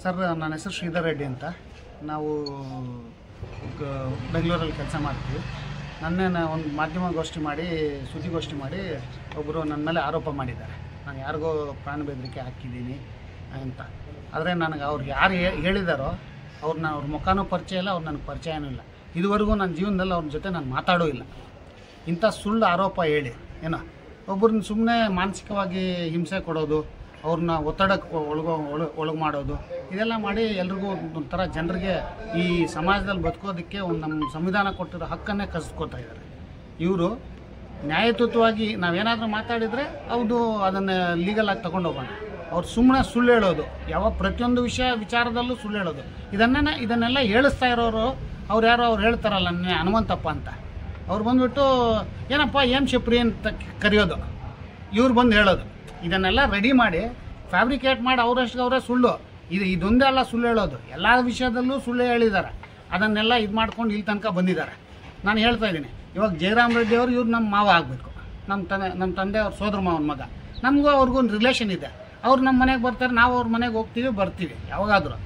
Sir, ನನ್ನ ಹೆಸರು ಶ್ರೀಧರ್ ರೆಡ್ಡಿ ಅಂತ. ನಾವು ಬೆಂಗಳೂರಲ್ಲಿ ಕೆಲಸ ಮಾಡ್ತೀವಿ. ನನ್ನೇ ಒಂದು ಮಾಧ್ಯಮಗೋಷ್ಠಿ ಮಾಡಿ, ಸುದ್ದಿಗೋಷ್ಠಿ ಮಾಡಿ ಒಬ್ಬರು ನನ್ನ ಮೇಲೆ ಆರೋಪ ಮಾಡಿದ್ದಾರೆ. ನಾನು ಯಾರಿಗೋ ಪ್ರಾಣ ಬೆದರಿಕೆ ಹಾಕಿದ್ದೀನಿ ಅಂತ. ಆದರೆ ನನಗೆ ಅವ್ರು ಯಾರು ಹೇಳಿದಾರೋ ಅವ್ರನ್ನ, ಅವ್ರ ಮುಖನೂ ಪರಿಚಯ ಇಲ್ಲ, ಅವ್ರು ನನಗೆ ಪರಿಚಯನೂ ಇಲ್ಲ. ಇದುವರೆಗೂ ನನ್ನ ಜೀವನದಲ್ಲಿ ಅವ್ರ ಜೊತೆ ನಾನು ಮಾತಾಡೋ ಇಲ್ಲ. ಇಂಥ ಸುಳ್ಳು ಆರೋಪ ಹೇಳಿ ಏನೋ ಒಬ್ಬರನ್ನ ಸುಮ್ಮನೆ ಮಾನಸಿಕವಾಗಿ ಹಿಂಸೆ ಕೊಡೋದು, ಅವ್ರನ್ನ ಒತ್ತಡಕ್ಕೆ ಒಳಗೆ ಮಾಡೋದು, ಇದೆಲ್ಲ ಮಾಡಿ ಎಲ್ರಿಗೂ ಒಂಥರ ಜನರಿಗೆ ಈ ಸಮಾಜದಲ್ಲಿ ಬದುಕೋದಕ್ಕೆ ಒಂದು ನಮ್ಮ ಸಂವಿಧಾನ ಕೊಟ್ಟಿರೋ ಹಕ್ಕನ್ನೇ ಕಸಿದ್ಕೊತಾ ಇದ್ದಾರೆ. ಇವರು ನ್ಯಾಯಯುತವಾಗಿ ನಾವೇನಾದರೂ ಮಾತಾಡಿದರೆ ಹೌದು ಅದನ್ನು ಲೀಗಲಾಗಿ ತಗೊಂಡೋಗೋಣ. ಅವ್ರು ಸುಮ್ಮನೆ ಸುಳ್ಳು ಹೇಳೋದು, ಯಾವ ಪ್ರತಿಯೊಂದು ವಿಚಾರದಲ್ಲೂ ಸುಳ್ಳು ಹೇಳೋದು, ಇದನ್ನೆಲ್ಲ ಹೇಳಿಸ್ತಾ ಇರೋರು ಅವ್ರು ಯಾರೋ ಅವ್ರು ಹೇಳ್ತಾರಲ್ಲ, ಹನುಮಂತಪ್ಪ ಅಂತ. ಅವ್ರು ಬಂದುಬಿಟ್ಟು ಏನಪ್ಪ ಶಿಪ್ರಿ ಅಂತ ಕರೆಯೋದು, ಇವ್ರು ಬಂದು ಹೇಳೋದು. ಇದನ್ನೆಲ್ಲ ರೆಡಿ ಮಾಡಿ ಫ್ಯಾಬ್ರಿಕೇಟ್ ಮಾಡಿ ಅವರೇ ಸುಳ್ಳು. ಇದೊಂದೇ ಅಲ್ಲ ಸುಳ್ಳು ಹೇಳೋದು, ಎಲ್ಲ ವಿಷಯದಲ್ಲೂ ಸುಳ್ಳು ಹೇಳಿದ್ದಾರೆ. ಅದನ್ನೆಲ್ಲ ಇದು ಮಾಡ್ಕೊಂಡು ಇಲ್ಲಿ ತನಕ ಬಂದಿದ್ದಾರೆ. ನಾನು ಹೇಳ್ತಾ ಇದ್ದೀನಿ, ಇವಾಗ ಜಯರಾಮ್ ರೆಡ್ಡಿ ಅವರು ಇವ್ರು ನಮ್ಮ ಮಾವ ಆಗಬೇಕು, ನಮ್ಮ ತಂದೆ ಅವ್ರ ಸೋದರ ಮಾವನ ಮಗ. ನಮಗೂ ಅವ್ರಿಗೊಂದು ರಿಲೇಷನ್ ಇದೆ. ಅವ್ರು ನಮ್ಮ ಮನೆಗೆ ಬರ್ತಾರೆ, ನಾವು ಅವ್ರ ಮನೆಗೆ ಹೋಗ್ತೀವಿ ಬರ್ತೀವಿ ಯಾವಾಗಾದರೂ.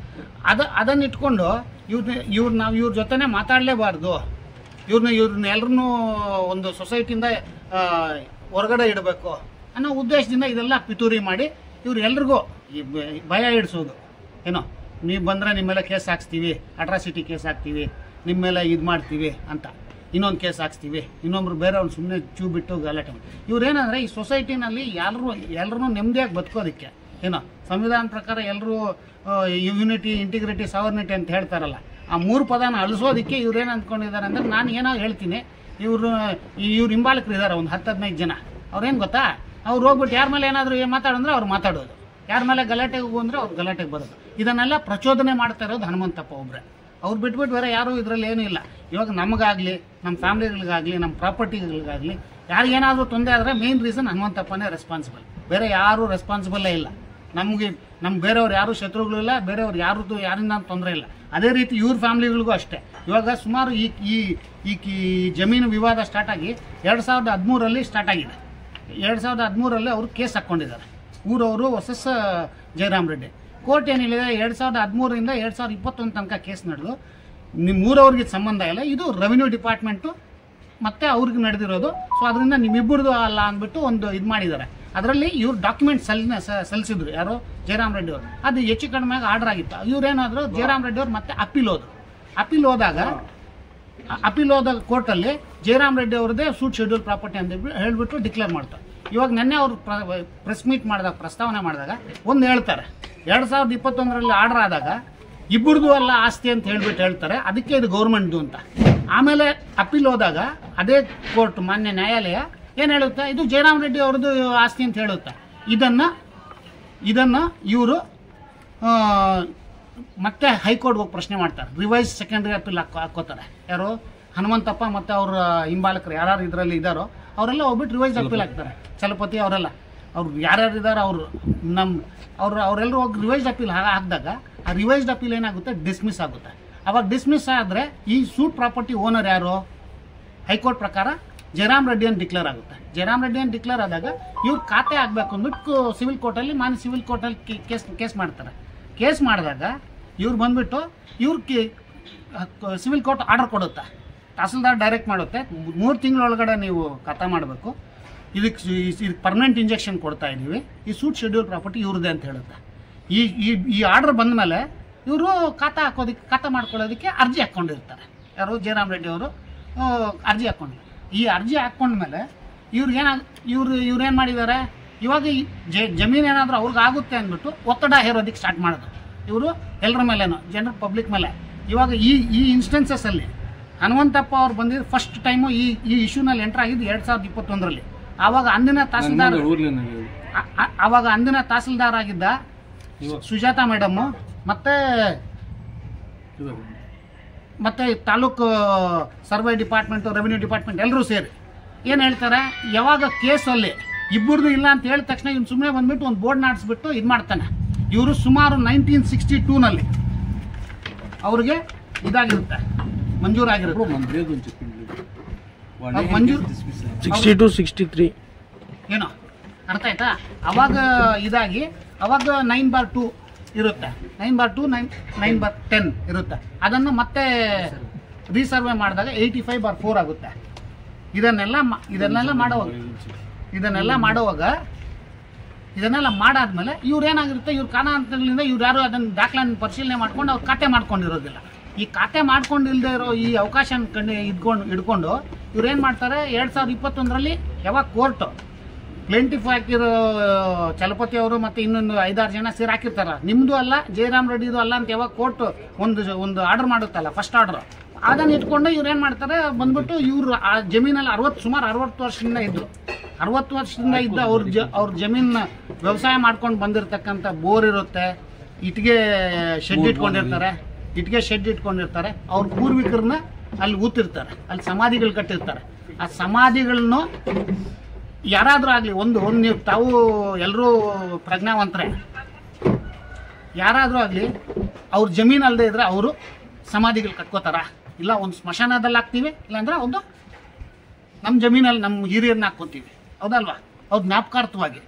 ಅದನ್ನು ಇಟ್ಕೊಂಡು ನಾವು ಇವ್ರ ಜೊತೆನೇ ಮಾತಾಡಲೇಬಾರ್ದು. ಇವ್ರನ್ನ ಎಲ್ಲರೂ ಒಂದು ಸೊಸೈಟಿಯಿಂದ ಹೊರಗಡೆ ಇಡಬೇಕು ಅನ್ನೋ ಉದ್ದೇಶದಿಂದ ಇದೆಲ್ಲ ಪಿತೂರಿ ಮಾಡಿ ಇವ್ರು ಎಲ್ರಿಗೂ ಈ ಭಯ ಇಡಿಸೋದು. ಏನೋ ನೀವು ಬಂದರೆ ನಿಮ್ಮ ಮೇಲೆ ಕೇಸ್ ಹಾಕ್ಸ್ತೀವಿ, ಅಟ್ರಾಸಿಟಿ ಕೇಸ್ ಹಾಕ್ತೀವಿ, ನಿಮ್ಮ ಮೇಲೆ ಇದು ಮಾಡ್ತೀವಿ ಅಂತ, ಇನ್ನೊಂದು ಕೇಸ್ ಹಾಕ್ಸ್ತೀವಿ, ಇನ್ನೊಬ್ರು ಬೇರೆಯವ್ರು ಸುಮ್ಮನೆ ಚೂ ಬಿಟ್ಟು ಗಲಾಟೆ. ಇವ್ರೇನಂದರೆ ಈ ಸೊಸೈಟಿನಲ್ಲಿ ಎಲ್ಲರೂ ನೆಮ್ಮದಿಯಾಗಿ ಬದುಕೋದಕ್ಕೆ, ಏನೋ ಸಂವಿಧಾನ ಪ್ರಕಾರ ಎಲ್ಲರೂ ಯೂನಿಟಿ, ಇಂಟಿಗ್ರಿಟಿ, ಸಾವರ್ನಿಟಿ ಅಂತ ಹೇಳ್ತಾರಲ್ಲ, ಆ 3 ಪದನ ಅಳಿಸೋದಕ್ಕೆ ಇವ್ರೇನು ಅಂದ್ಕೊಂಡಿದ್ದಾರೆ ಅಂದರೆ, ನಾನು ಏನೋ ಹೇಳ್ತೀನಿ, ಇವ್ರು ಹಿಂಬಾಲಕರು ಇದ್ದಾರೆ ಒಂದು 10-15 ಜನ. ಅವ್ರೇನು ಗೊತ್ತಾ, ಅವ್ರು ಹೋಗ್ಬಿಟ್ಟು ಯಾರ ಮೇಲೆ ಏನಾದರೂ ಮಾತಾಡಂದ್ರೆ ಅವ್ರು ಮಾತಾಡೋದು, ಯಾರ ಮೇಲೆ ಗಲಾಟೆಗೆ ಹೋಗು ಅಂದರೆ ಅವ್ರು ಗಲಾಟೆಗೆ ಬರೋದು. ಇದನ್ನೆಲ್ಲ ಪ್ರಚೋದನೆ ಮಾಡ್ತಾ ಇರೋದು ಹನುಮಂತಪ್ಪ ಒಬ್ಬರೇ. ಅವ್ರು ಬಿಟ್ಬಿಟ್ಟು ಬೇರೆ ಯಾರೂ ಇದರಲ್ಲಿ ಏನೂ ಇಲ್ಲ. ಇವಾಗ ನಮಗಾಗಲಿ, ನಮ್ಮ ಫ್ಯಾಮಿಲಿಗಳಿಗಾಗಲಿ, ನಮ್ಮ ಪ್ರಾಪರ್ಟಿಗಳಿಗಾಗಲಿ ಯಾರಿಗೇನಾದರೂ ತೊಂದರೆ ಆದರೆ ಮೇನ್ ರೀಸನ್ ಹನುಮಂತಪ್ಪನೇ ರೆಸ್ಪಾನ್ಸಿಬಲ್, ಬೇರೆ ಯಾರೂ ರೆಸ್ಪಾನ್ಸಿಬಲ್ಲೇ ಇಲ್ಲ. ನಮ್ಮ ಬೇರೆಯವ್ರು ಯಾರೂ ಶತ್ರುಗಳು ಇಲ್ಲ, ಬೇರೆಯವ್ರು ಯಾರಿಂದ ತೊಂದರೆ ಇಲ್ಲ. ಅದೇ ರೀತಿ ಇವ್ರ ಫ್ಯಾಮಿಲಿಗಳಿಗೂ ಅಷ್ಟೇ. ಇವಾಗ ಸುಮಾರು ಈ ಜಮೀನು ವಿವಾದ ಸ್ಟಾರ್ಟ್ ಆಗಿ 2013ರಲ್ಲಿ ಸ್ಟಾರ್ಟ್ ಆಗಿದೆ. 2013ರಲ್ಲಿ ಅವರು ಕೇಸ್ ಹಾಕ್ಕೊಂಡಿದ್ದಾರೆ, ಊರವರು ವರ್ಸಸ್ ಜಯರಾಮ್ ರೆಡ್ಡಿ. ಕೋರ್ಟ್ ಏನಿದೆ, 2013ರಿಂದ 2021 ತನಕ ಕೇಸ್ ನಡೆದು ಊರವ್ರಿಗೆ ಸಂಬಂಧ ಇಲ್ಲ, ಇದು ರೆವಿನ್ಯೂ ಡಿಪಾರ್ಟ್ಮೆಂಟು ಮತ್ತು ಅವ್ರಿಗೆ ನಡೆದಿರೋದು. ಸೊ ಅದರಿಂದ ನಿಮ್ಮಿಬ್ಬರದು ಅಲ್ಲ ಅಂದ್ಬಿಟ್ಟು ಒಂದು ಇದು ಮಾಡಿದ್ದಾರೆ. ಅದರಲ್ಲಿ ಇವ್ರು ಡಾಕ್ಯುಮೆಂಟ್ ಸಲ್ಲಿಸಿದ್ರು, ಯಾರು ಜಯರಾಮ್ ರೆಡ್ಡಿ ಅವರು. ಅದು ಹೆಚ್ಚು ಕಡಿಮೆ ಆರ್ಡರ್ ಆಗಿತ್ತು. ಇವ್ರೇನಾದರೂ ಜಯರಾಮ್ ರೆಡ್ಡಿ ಅವ್ರು ಮತ್ತೆ ಅಪೀಲ್ ಹೋದ ಕೋರ್ಟಲ್ಲಿ ಜಯರಾಮ್ ರೆಡ್ಡಿ ಅವ್ರದ್ದೇ ಸೂಟ್ ಶೆಡ್ಯೂಲ್ ಪ್ರಾಪರ್ಟಿ ಅಂತ ಹೇಳ್ಬಿಟ್ಟು ಡಿಕ್ಲೇರ್ ಮಾಡ್ತಾರೆ. ಇವಾಗ ನೆನ್ನೆ ಅವರು ಪ್ರೆಸ್ ಮೀಟ್ ಮಾಡಿದಾಗ, ಪ್ರಸ್ತಾವನೆ ಮಾಡಿದಾಗ ಒಂದು ಹೇಳ್ತಾರೆ, 2021ರಲ್ಲಿ ಆರ್ಡರ್ ಆದಾಗ ಇಬ್ಬರದು ಅಲ್ಲ ಆಸ್ತಿ ಅಂತ ಹೇಳ್ತಾರೆ, ಅದಕ್ಕೆ ಇದು ಗೌರ್ಮೆಂಟ್ದು ಅಂತ. ಆಮೇಲೆ ಅಪೀಲ್ ಹೋದಾಗ ಅದೇ ಕೋರ್ಟ್, ಮಾನ್ಯ ನ್ಯಾಯಾಲಯ ಏನು ಹೇಳುತ್ತೆ, ಇದು ಜಯರಾಮ್ ರೆಡ್ಡಿ ಅವ್ರದ್ದು ಆಸ್ತಿ ಅಂತ ಹೇಳುತ್ತೆ. ಇದನ್ನು ಇವರು ಮತ್ತೆ ಹೈಕೋರ್ಟ್ಗೆ ಹೋಗಿ ಪ್ರಶ್ನೆ ಮಾಡ್ತಾರೆ, ರಿವೈಸ್ ಸೆಕೆಂಡ್ರಿ ಅಪೀಲ್ ಹಾಕೋತಾರೆ. ಯಾರು, ಹನುಮಂತಪ್ಪ ಮತ್ತು ಅವ್ರ ಹಿಂಬಾಲಕರು ಯಾರು ಇದರಲ್ಲಿ ಇದ್ದಾರೋ ಅವರೆಲ್ಲ ಹೋಗ್ಬಿಟ್ಟು ರಿವೈಸ್ ಅಪೀಲ್ ಹಾಕ್ತಾರೆ. ಚಲಪತಿ ಅವರೆಲ್ಲ, ಅವ್ರು ಯಾರ್ಯಾರು ಇದ್ದಾರೆ ಅವರೆಲ್ಲರೂ ಹೋಗಿ ರಿವೈಸ್ ಅಪೀಲ್ ಹಾಕಿದಾಗ ಆ ರಿವೈಸ್ಡ್ ಅಪೀಲ್ ಏನಾಗುತ್ತೆ, ಡಿಸ್ಮಿಸ್ ಆಗುತ್ತೆ. ಅವಾಗ ಡಿಸ್ಮಿಸ್ ಆದರೆ ಈ ಸೂಟ್ ಪ್ರಾಪರ್ಟಿ ಓನರ್ ಯಾರು, ಹೈಕೋರ್ಟ್ ಪ್ರಕಾರ ಜಯರಾಮ್ ರೆಡ್ಡಿ ಅಂತ ಡಿಕ್ಲೇರ್ ಆಗುತ್ತೆ. ಜಯರಾಮ್ ರೆಡ್ಡಿ ಅಂತ ಡಿಕ್ಲೇರ್ ಆದಾಗ ಇವ್ರು ಖಾತೆ ಆಗಬೇಕು ಅಂದ್ಬಿಟ್ಟು ಸಿವಿಲ್ ಕೋರ್ಟಲ್ಲಿ, ಸಿವಿಲ್ ಕೋರ್ಟಲ್ಲಿ ಕೇಸ್ ಮಾಡ್ತಾರೆ. ಕೇಸ್ ಮಾಡಿದಾಗ ಇವ್ರು ಬಂದುಬಿಟ್ಟು ಸಿವಿಲ್ ಕೋರ್ಟ್ ಆರ್ಡರ್ ಕೊಡುತ್ತೆ, ತಹಸೀಲ್ದಾರ್ ಡೈರೆಕ್ಟ್ ಮಾಡುತ್ತೆ, 3 ತಿಂಗಳೊಳಗಡೆ ನೀವು ಖಾತಾ ಮಾಡಬೇಕು, ಇದಕ್ಕೆ ಪರ್ಮನೆಂಟ್ ಇಂಜೆಕ್ಷನ್ ಕೊಡ್ತಾ ಇದ್ದೀವಿ, ಈ ಸೂಟ್ ಶೆಡ್ಯೂಲ್ ಪ್ರಾಪರ್ಟಿ ಇವ್ರದ್ದೇ ಅಂತ ಹೇಳುತ್ತೆ. ಈ ಆರ್ಡರ್ ಬಂದ ಮೇಲೆ ಇವರು ಖಾತಾ ಮಾಡ್ಕೊಳ್ಳೋದಕ್ಕೆ ಅರ್ಜಿ ಹಾಕ್ಕೊಂಡಿರ್ತಾರೆ. ಯಾರು, ಜಯರಾಮ್ ರೆಡ್ಡಿ ಅವರು ಅರ್ಜಿ ಹಾಕ್ಕೊಂಡು. ಈ ಅರ್ಜಿ ಹಾಕ್ಕೊಂಡ್ಮೇಲೆ ಇವ್ರೇನು ಮಾಡಿದ್ದಾರೆ, ಇವಾಗ ಜಮೀನು ಏನಾದರೂ ಅವ್ರಿಗಾಗುತ್ತೆ ಅಂದ್ಬಿಟ್ಟು ಒತ್ತಡ ಹೇರೋದಕ್ಕೆ ಸ್ಟಾರ್ಟ್ ಮಾಡೋದು ಇವರು ಎಲ್ಲರ ಮೇಲೇನೋ, ಜನರ ಪಬ್ಲಿಕ್ ಮೇಲೆ. ಇವಾಗ ಈ ಇನ್ಸ್ಟೆನ್ಸಸ್ಸಲ್ಲಿ ಹನುಮಂತಪ್ಪ ಅವ್ರು ಬಂದಿದ್ದು ಫಸ್ಟ್ ಟೈಮು ಈ ಇಶ್ಯೂನಲ್ಲಿ ಎಂಟರ್ ಆಗಿದ್ದು 2021ರಲ್ಲಿ. ಆವಾಗ ಅಂದಿನ ತಹಸೀಲ್ದಾರ್ ಆಗಿದ್ದ ಸುಜಾತಾ ಮೇಡಮ್ಮು ಮತ್ತೆ taluk survey department, revenue department ಎಲ್ಲರೂ ಸೇರಿ ಏನು ಹೇಳ್ತಾರೆ, ಯಾವಾಗ ಕೇಸಲ್ಲಿ ಇಬ್ಬರದು ಇಲ್ಲ ಅಂತ ಹೇಳಿದ ತಕ್ಷಣ ಇವ್ನು ಸುಮ್ಮನೆ ಬಂದ್ಬಿಟ್ಟು ಒಂದು ಬೋರ್ಡ್ ನಾಡಿಸ್ಬಿಟ್ಟು ಇದು ಮಾಡ್ತಾನೆ. ಇವರು ಸುಮಾರು 1962ನಲ್ಲಿ ಅವ್ರಿಗೆ ಇದಾಗಿರುತ್ತೆ, ಮಂಜೂರಾಗಿರುತ್ತೆ. 62-63 ಏನೋ ಅರ್ಥ ಆಯ್ತಾ. ಅವಾಗ ಇದಾಗಿ ಅವಾಗ 9/2 ಇರುತ್ತೆ, 9/2, 9/10 ಇರುತ್ತೆ. ಅದನ್ನು ಮತ್ತೆ ರೀಸರ್ವೆ ಮಾಡಿದಾಗ 85/4 ಆಗುತ್ತೆ. ಇದನ್ನೆಲ್ಲ ಮಾಡಾದ್ಮೇಲೆ ಇವ್ರು ಏನಾಗಿರುತ್ತೆ, ಇವ್ರ ಕಾರಣಾಂತರಗಳಿಂದ ಇವ್ರು ಯಾರು ಅದನ್ನು ದಾಖಲೆಯನ್ನು ಪರಿಶೀಲನೆ ಮಾಡ್ಕೊಂಡು ಅವ್ರು ಖಾತೆ ಮಾಡ್ಕೊಂಡಿರೋದಿಲ್ಲ. ಈ ಖಾತೆ ಮಾಡ್ಕೊಂಡಿಲ್ಲದೆ ಇರೋ ಈ ಅವಕಾಶ ಹಿಡ್ಕೊಂಡು ಇವ್ರು ಏನು ಮಾಡ್ತಾರೆ, 2021ರಲ್ಲಿ ಯಾವಾಗ ಕೋರ್ಟು ಪ್ಲೇಂಟಿಫ್ ಹಾಕಿರೋ ಚಲಪತಿ ಅವರು ಮತ್ತು ಇನ್ನೊಂದು 5-6 ಜನ ಸೇರಿ ಹಾಕಿರ್ತಾರ, ನಿಮ್ಮದು ಅಲ್ಲ ಜಯರಾಮ್ ರೆಡ್ಡಿದು ಅಲ್ಲ ಅಂತ ಯಾವಾಗ ಕೋರ್ಟ್ ಒಂದು ಆರ್ಡರ್ ಮಾಡುತ್ತಲ್ಲ, ಫಸ್ಟ್ ಆರ್ಡರ್, ಅದನ್ನು ಇಟ್ಕೊಂಡು ಇವ್ರು ಏನು ಮಾಡ್ತಾರೆ, ಬಂದ್ಬಿಟ್ಟು ಇವರು ಆ ಜಮೀನಲ್ಲಿ ಸುಮಾರು 60 ವರ್ಷದಿಂದ ಇದ್ದರು. 60 ವರ್ಷದಿಂದ ಇದ್ದ ಅವ್ರ ಜಮೀನ ವ್ಯವಸಾಯ ಮಾಡ್ಕೊಂಡು ಬಂದಿರತಕ್ಕಂಥ ಬೋರ್ ಇರುತ್ತೆ, ಇಟ್ಟಿಗೆ ಶೆಡ್ ಇಟ್ಕೊಂಡಿರ್ತಾರೆ. ಅವ್ರ ಪೂರ್ವಿಕರನ್ನ ಅಲ್ಲಿ ಊತಿರ್ತಾರೆ, ಅಲ್ಲಿ ಸಮಾಧಿಗಳು ಕಟ್ಟಿರ್ತಾರೆ. ಆ ಸಮಾಧಿಗಳನ್ನು ಯಾರಾದರೂ ಆಗಲಿ ನೀವು ತಾವು ಎಲ್ಲರೂ ಪ್ರಜ್ಞಾವಂತರೇ, ಯಾರಾದರೂ ಆಗಲಿ ಅವ್ರ ಜಮೀನು ಅಲ್ಲದೆ ಇದ್ರೆ ಅವರು ಸಮಾಧಿಗಳು ಕಟ್ಕೋತಾರ, ಇಲ್ಲ ಒಂದು ಸ್ಮಶಾನದಲ್ಲಿ ಹಾಕ್ತೀವಿ, ಇಲ್ಲಾಂದ್ರೆ ಒಂದು ನಮ್ಮ ಜಮೀನಲ್ಲಿ ನಮ್ಮ ಹಿರಿಯರನ್ನ ಹಾಕ್ಕೊತೀವಿ, ಹೌದಲ್ವಾ? ಅವ್ರು ಜ್ಞಾಪಕಾರ್ಥವಾಗಿ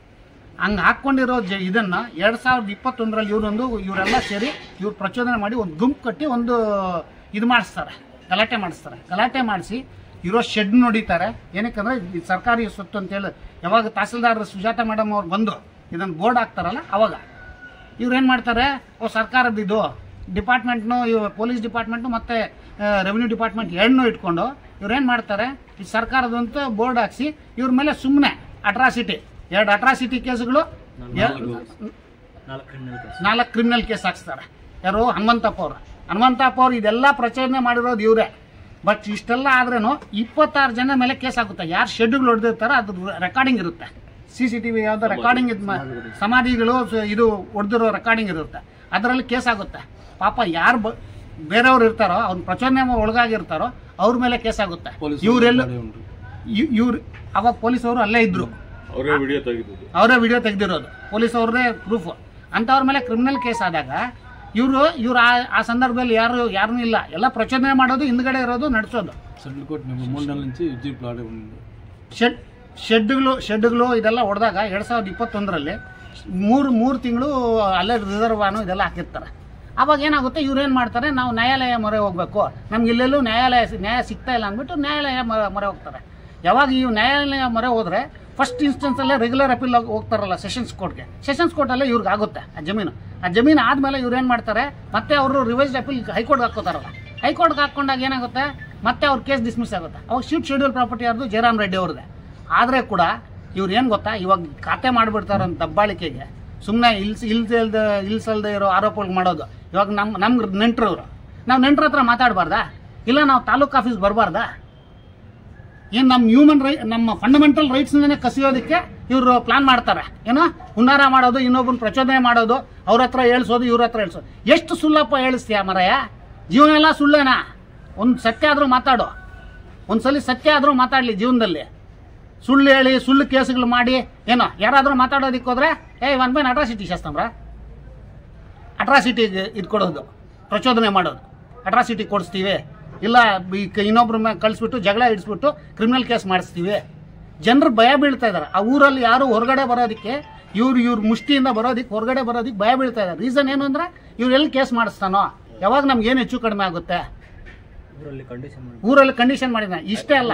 ಹಂಗೆ ಹಾಕ್ಕೊಂಡಿರೋ ಇದನ್ನು 2021ರಲ್ಲಿ ಇವರೆಲ್ಲ ಸೇರಿ ಇವ್ರು ಪ್ರಚೋದನೆ ಮಾಡಿ ಒಂದು ಗುಂಪು ಕಟ್ಟಿ ಗಲಾಟೆ ಮಾಡಿಸಿ ಇರೋ ಶೆಡ್ ನೋಡಿತಾರೆ. ಏನಕ್ಕಂದ್ರೆ ಸರ್ಕಾರಿ ಸ್ವತ್ತು ಅಂತೇಳಿ ಯಾವಾಗ ತಹಸೀಲ್ದಾರ್ ಸುಜಾತ ಮೇಡಮ್ ಅವ್ರು ಬಂದು ಇದನ್ನು ಬೋರ್ಡ್ ಹಾಕ್ತಾರಲ್ಲ, ಅವಾಗ ಇವ್ರು ಏನು ಮಾಡ್ತಾರೆ, ಸರ್ಕಾರದ ಇದು ಡಿಪಾರ್ಟ್ಮೆಂಟ್ನು, ಪೊಲೀಸ್ ಡಿಪಾರ್ಟ್ಮೆಂಟು ಮತ್ತು ರೆವಿನ್ಯೂ ಡಿಪಾರ್ಟ್ಮೆಂಟ್ ಎರಡನ್ನೂ ಇಟ್ಕೊಂಡು ಇವ್ರೇನು ಮಾಡ್ತಾರೆ, ಈ ಸರ್ಕಾರದಂತ ಬೋರ್ಡ್ ಹಾಕ್ಸಿ ಇವ್ರ ಮೇಲೆ ಸುಮ್ಮನೆ ಎರಡು ಅಟ್ರಾಸಿಟಿ ಕೇಸ್ಗಳು, 4 ಕ್ರಿಮಿನಲ್ ಕೇಸ್ ಹಾಕ್ಸ್ತಾರೆ. ಯಾರು? ಹನುಮಂತಪ್ಪ ಅವರು ಇದೆಲ್ಲ ಪ್ರಚೋದನೆ ಮಾಡಿರೋದು ಇವರೇ. ಬಟ್ ಇಷ್ಟೆಲ್ಲ ಆದ್ರೂ 26 ಜನ ಮೇಲೆ ಕೇಸ್ ಆಗುತ್ತೆ. ಯಾರು ಶೆಡ್ಗಳು ಹೊಡೆದಿರ್ತಾರೋ ಅದ್ರ ರೆಕಾರ್ಡಿಂಗ್ ಇರುತ್ತೆ, CCTV ಯಾವುದೋ ರೆಕಾರ್ಡಿಂಗ್ ಸಮಾಧಿಗಳು ಇದು ಹೊಡೆದಿರೋ ರೆಕಾರ್ಡಿಂಗ್ ಇರುತ್ತೆ, ಅದರಲ್ಲಿ ಕೇಸ್ ಆಗುತ್ತೆ. ಪಾಪ ಯಾರು ಬೇರೆಯವ್ರು ಇರ್ತಾರೋ, ಅವ್ರ ಪ್ರಚೋದನೆ ಒಳಗಾಗಿರ್ತಾರೋ ಅವ್ರ ಮೇಲೆ ಕೇಸ್ ಆಗುತ್ತೆ. ಇವ್ರು ಅವಾಗ ಪೊಲೀಸವರು ಅಲ್ಲೇ ಇದ್ರು, ಅವರೇ ವಿಡಿಯೋ ತೆಗೆದಿರೋದು, ಪೊಲೀಸ್ ಅವ್ರದೇ ಪ್ರೂಫ್. ಅಂಥವ್ರ ಮೇಲೆ ಕ್ರಿಮಿನಲ್ ಕೇಸ್ ಆದಾಗ ಇವರು ಆ ಸಂದರ್ಭದಲ್ಲಿ ಯಾರೂ ಇಲ್ಲ, ಎಲ್ಲ ಪ್ರಚೋದನೆ ಮಾಡೋದು, ಹಿಂದ್ಗಡೆ ಇರೋದು, ನಡೆಸೋದು. ಶೆಡ್ಗಳು ಇದೆಲ್ಲ ಹೊಡೆದಾಗ 2021ರಲ್ಲಿ 3 ತಿಂಗಳು ಅಲ್ಲೇ ರಿಸರ್ವಾನು ಇದೆಲ್ಲ ಹಾಕಿರ್ತಾರೆ. ಅವಾಗ ಏನಾಗುತ್ತೆ, ಇವ್ರೇನು ಮಾಡ್ತಾರೆ, ನಾವು ನ್ಯಾಯಾಲಯ ಮೊರೆ ಹೋಗ್ಬೇಕು, ನಮ್ಗೆ ಇಲ್ಲೆಲ್ಲೂ ನ್ಯಾಯ ಸಿಗ್ತಾ ಇಲ್ಲ ಅಂದ್ಬಿಟ್ಟು ನ್ಯಾಯಾಲಯ ಮೊರೆ ಹೋಗ್ತಾರೆ. ಯಾವಾಗ ಈ ನ್ಯಾಯಾಲಯ ಮೊರೆ ಹೋದ್ರೆ ಫಸ್ಟ್ ಇನ್ಸ್ಟೆನ್ಸಲ್ಲೇ ರೆಗ್ಯುಲರ್ ಅಪೀಲ್ ಹೋಗ್ತಾರಲ್ಲ ಸೆಷನ್ಸ್ ಕೋರ್ಟಲ್ಲೇ ಇವ್ರಿಗೆ ಆಗುತ್ತೆ ಆ ಜಮೀನು ಆದಮೇಲೆ ಇವ್ರು ಏನು ಮಾಡ್ತಾರೆ, ಮತ್ತೆ ಅವರು ರಿವೈಸ್ಡ್ ಅಪೀಲ್ ಹೈಕೋರ್ಟ್ಗೆ ಹಾಕೋತಾರಲ್ಲ, ಹೈಕೋರ್ಟ್ಗೆ ಹಾಕೊಂಡಾಗ ಏನಾಗುತ್ತೆ, ಮತ್ತೆ ಅವ್ರ ಕೇಸ್ ಡಿಸ್ಮಿಸ್ ಆಗುತ್ತೆ. ಅವಾಗ ಶೆಡ್ಯೂಲ್ ಪ್ರಾಪರ್ಟಿ ಯಾರ್ದು? ಜಯರಾಮ್ ರೆಡ್ಡಿ ಅವ್ರದ್ದೇ. ಆದರೆ ಕೂಡ ಇವ್ರು ಏನು ಗೊತ್ತಾ, ಇವಾಗ ಖಾತೆ ಮಾಡಿಬಿಡ್ತಾರಂತ ದಬ್ಬಾಳಿಕೆಗೆ, ಸುಮ್ಮನೆ ಇಲ್ಸಲ್ದೇ ಇರೋ ಆರೋಪಗಳು ಮಾಡೋದು. ಇವಾಗ ನಮ್ಗೆ ನೆಂಟರವರು, ನಾವು ನೆಂಟರ ಹತ್ರ ಮಾತಾಡಬಾರ್ದಾ? ಇಲ್ಲ ನಾವು ತಾಲೂಕು ಆಫೀಸ್ ಬರಬಾರ್ದಾ? ಏನು ನಮ್ಮ ಹ್ಯೂಮನ್ ನಮ್ಮ ಫಂಡಮೆಂಟಲ್ ರೈಟ್ಸ್ನೇ ಕಸಿಯೋದಕ್ಕೆ ಇವರು ಪ್ಲಾನ್ ಮಾಡ್ತಾರೆ. ಏನೋ ಹುನ್ನಾರ ಮಾಡೋದು, ಇನ್ನೊಬ್ಬನ ಪ್ರಚೋದನೆ ಮಾಡೋದು, ಅವ್ರ ಹತ್ರ ಹೇಳ್ಸೋದು, ಇವ್ರ ಹತ್ರ ಹೇಳ್ಸೋದು. ಎಷ್ಟು ಸುಳ್ಳಪ್ಪ ಹೇಳಿಸ್ತೀಯ ಮರಯ್ಯ? ಜೀವನ ಎಲ್ಲ ಸುಳ್ಳೇನಾ? ಒಂದು ಸತ್ಯ ಆದರೂ ಮಾತಾಡೋ, ಒಂದ್ಸಲಿ ಸತ್ಯ ಆದರೂ ಮಾತಾಡಲಿ ಜೀವನದಲ್ಲಿ. ಸುಳ್ಳು ಹೇಳಿ ಸುಳ್ಳು ಕೇಸುಗಳು ಮಾಡಿ ಏನೋ ಯಾರಾದರೂ ಮಾತಾಡೋದಕ್ಕೆ ಹೋದ್ರೆ ಒನ್ ಅಟ್ರಾಸಿಟಿ ಶಾಸ್ತ್ರ, ಅಟ್ರಾಸಿಟಿ ಕೊಡೋದು, ಪ್ರಚೋದನೆ ಮಾಡೋದು, ಅಟ್ರಾಸಿಟಿ ಕೊಡಿಸ್ತೀವಿ, ಇಲ್ಲ ಇನ್ನೊಬ್ರ ಮೇಲೆ ಕಳಿಸ್ಬಿಟ್ಟು ಜಗಳ ಇಡಿಸ್ಬಿಟ್ಟು ಕ್ರಿಮಿನಲ್ ಕೇಸ್ ಮಾಡಿಸ್ತೀವಿ. ಜನರು ಭಯ ಬೀಳ್ತಾ ಇದ್ದಾರೆ. ಆ ಊರಲ್ಲಿ ಯಾರು ಹೊರಗಡೆ ಬರೋದಕ್ಕೆ, ಇವ್ರ ಮುಷ್ಟಿಯಿಂದ ಹೊರಗಡೆ ಬರೋದಕ್ಕೆ ಭಯ ಬೀಳ್ತಾ ಇದ್ದಾರೆ. ರೀಸನ್ ಏನು ಅಂದರೆ, ಎಲ್ಲಿ ಕೇಸ್ ಮಾಡಿಸ್ತಾನೋ, ಯಾವಾಗ ನಮ್ಗೆ ಏನು ಹೆಚ್ಚು ಕಡಿಮೆ ಆಗುತ್ತೆ, ಊರಲ್ಲಿ ಕಂಡೀಷನ್ ಮಾಡಿದ. ಇಷ್ಟೇ ಅಲ್ಲ,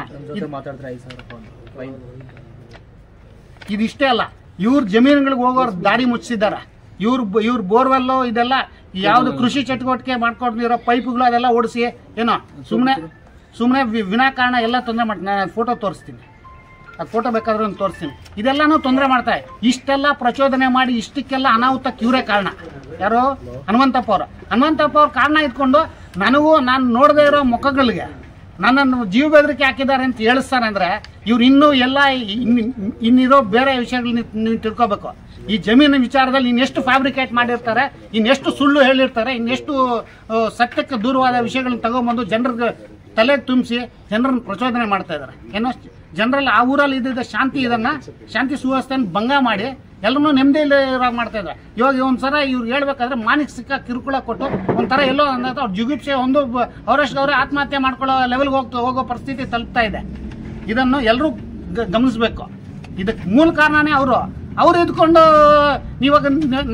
ಇದಿಷ್ಟೇ ಅಲ್ಲ, ಇವ್ರ ಜಮೀನುಗಳಿಗೆ ಹೋಗೋರು ದಾರಿ ಮುಚ್ಚಿದ್ದಾರೆ. ಇವ್ರ ಬೋರ್ವೆಲ್ಲು ಇದೆಲ್ಲ ಯಾವ್ದು ಕೃಷಿ ಚಟುವಟಿಕೆ ಮಾಡ್ಕೊಂಡಿರೋ ಪೈಪ್ಗಳು ಅದೆಲ್ಲ ಓಡಿಸಿ ಏನೋ ಸುಮ್ಮನೆ ವಿನಾಕಾರಣ ಎಲ್ಲ ತೊಂದರೆ ಮಾಡಿ. ನಾನು ಫೋಟೋ ತೋರಿಸ್ತೀನಿ, ಅದು ಫೋಟೋ ಬೇಕಾದ್ರೂ ತೋರಿಸ್ತೀನಿ. ಇದೆಲ್ಲನೂ ತೊಂದರೆ ಮಾಡ್ತಾರೆ. ಇಷ್ಟೆಲ್ಲ ಪ್ರಚೋದನೆ ಮಾಡಿ ಇಷ್ಟಕ್ಕೆಲ್ಲ ಅನಾಹುತಕ್ಕೆ ಇವರೇ ಕಾರಣ. ಯಾರು? ಹನುಮಂತಪ್ಪ ಅವ್ರು ಕಾರಣ ಇಟ್ಕೊಂಡು ನಾನು ನೋಡದೇ ಇರೋ ಮುಖಗಳಿಗೆ ನನ್ನನ್ನು ಜೀವ ಬೆದರಿಕೆ ಹಾಕಿದ್ದಾರೆ ಅಂತ ಹೇಳಿಸ್ತಾರೆ. ಅಂದರೆ ಇವ್ರು ಇನ್ನಿರೋ ಬೇರೆ ವಿಷಯಗಳನ್ನ ನೀವು ತಿಳ್ಕೊಬೇಕು. ಈ ಜಮೀನು ವಿಚಾರದಲ್ಲಿ ಇನ್ನೆಷ್ಟು ಫ್ಯಾಬ್ರಿಕೇಟ್ ಮಾಡಿರ್ತಾರೆ, ಇನ್ನೆಷ್ಟು ಸುಳ್ಳು ಹೇಳಿರ್ತಾರೆ, ಇನ್ನೆಷ್ಟು ಸತ್ಯಕ್ಕೆ ದೂರವಾದ ವಿಷಯಗಳನ್ನ ತಗೊಂಡ್ಬಂದು ಜನರಿಗೆ ತಲೆಗೆ ತುಂಬಿಸಿ ಜನರನ್ನು ಪ್ರಚೋದನೆ ಮಾಡ್ತಾ ಇದ್ದಾರೆ. ಏನೋ ಜನರಲ್ಲಿ ಆ ಊರಲ್ಲಿ ಇದ್ದಿದ್ದ ಶಾಂತಿ ಸುವ್ಯವಸ್ಥೆಯನ್ನು ಭಂಗ ಮಾಡಿ ಎಲ್ಲರೂ ನೆಮ್ಮದಿಯಲ್ಲಿ ಮಾಡ್ತಾ ಇದ್ದಾರೆ. ಇವಾಗ ಒಂದ್ಸಲ ಇವ್ರು ಹೇಳ್ಬೇಕಾದ್ರೆ ಮಾನಸಿಕ ಕಿರುಕುಳ ಕೊಟ್ಟು ಒಂಥರ ಎಲ್ಲೋ ಅವ್ರ ಜುಗುಪ್ಸೆ ಅವರಷ್ಟು ಆತ್ಮಹತ್ಯೆ ಮಾಡ್ಕೊಳ್ಳೋ ಲೆವೆಲ್ಗೆ ಹೋಗೋ ಪರಿಸ್ಥಿತಿ ತಲುಪ್ತಾ ಇದೆ. ಇದನ್ನು ಎಲ್ಲರೂ ಗಮನಿಸಬೇಕು. ಇದಕ್ಕೆ ಮೂಲ ಕಾರಣನೇ ಅವರು ಅವ್ರು ಇದ್ಕೊಂಡು ನೀವಾಗ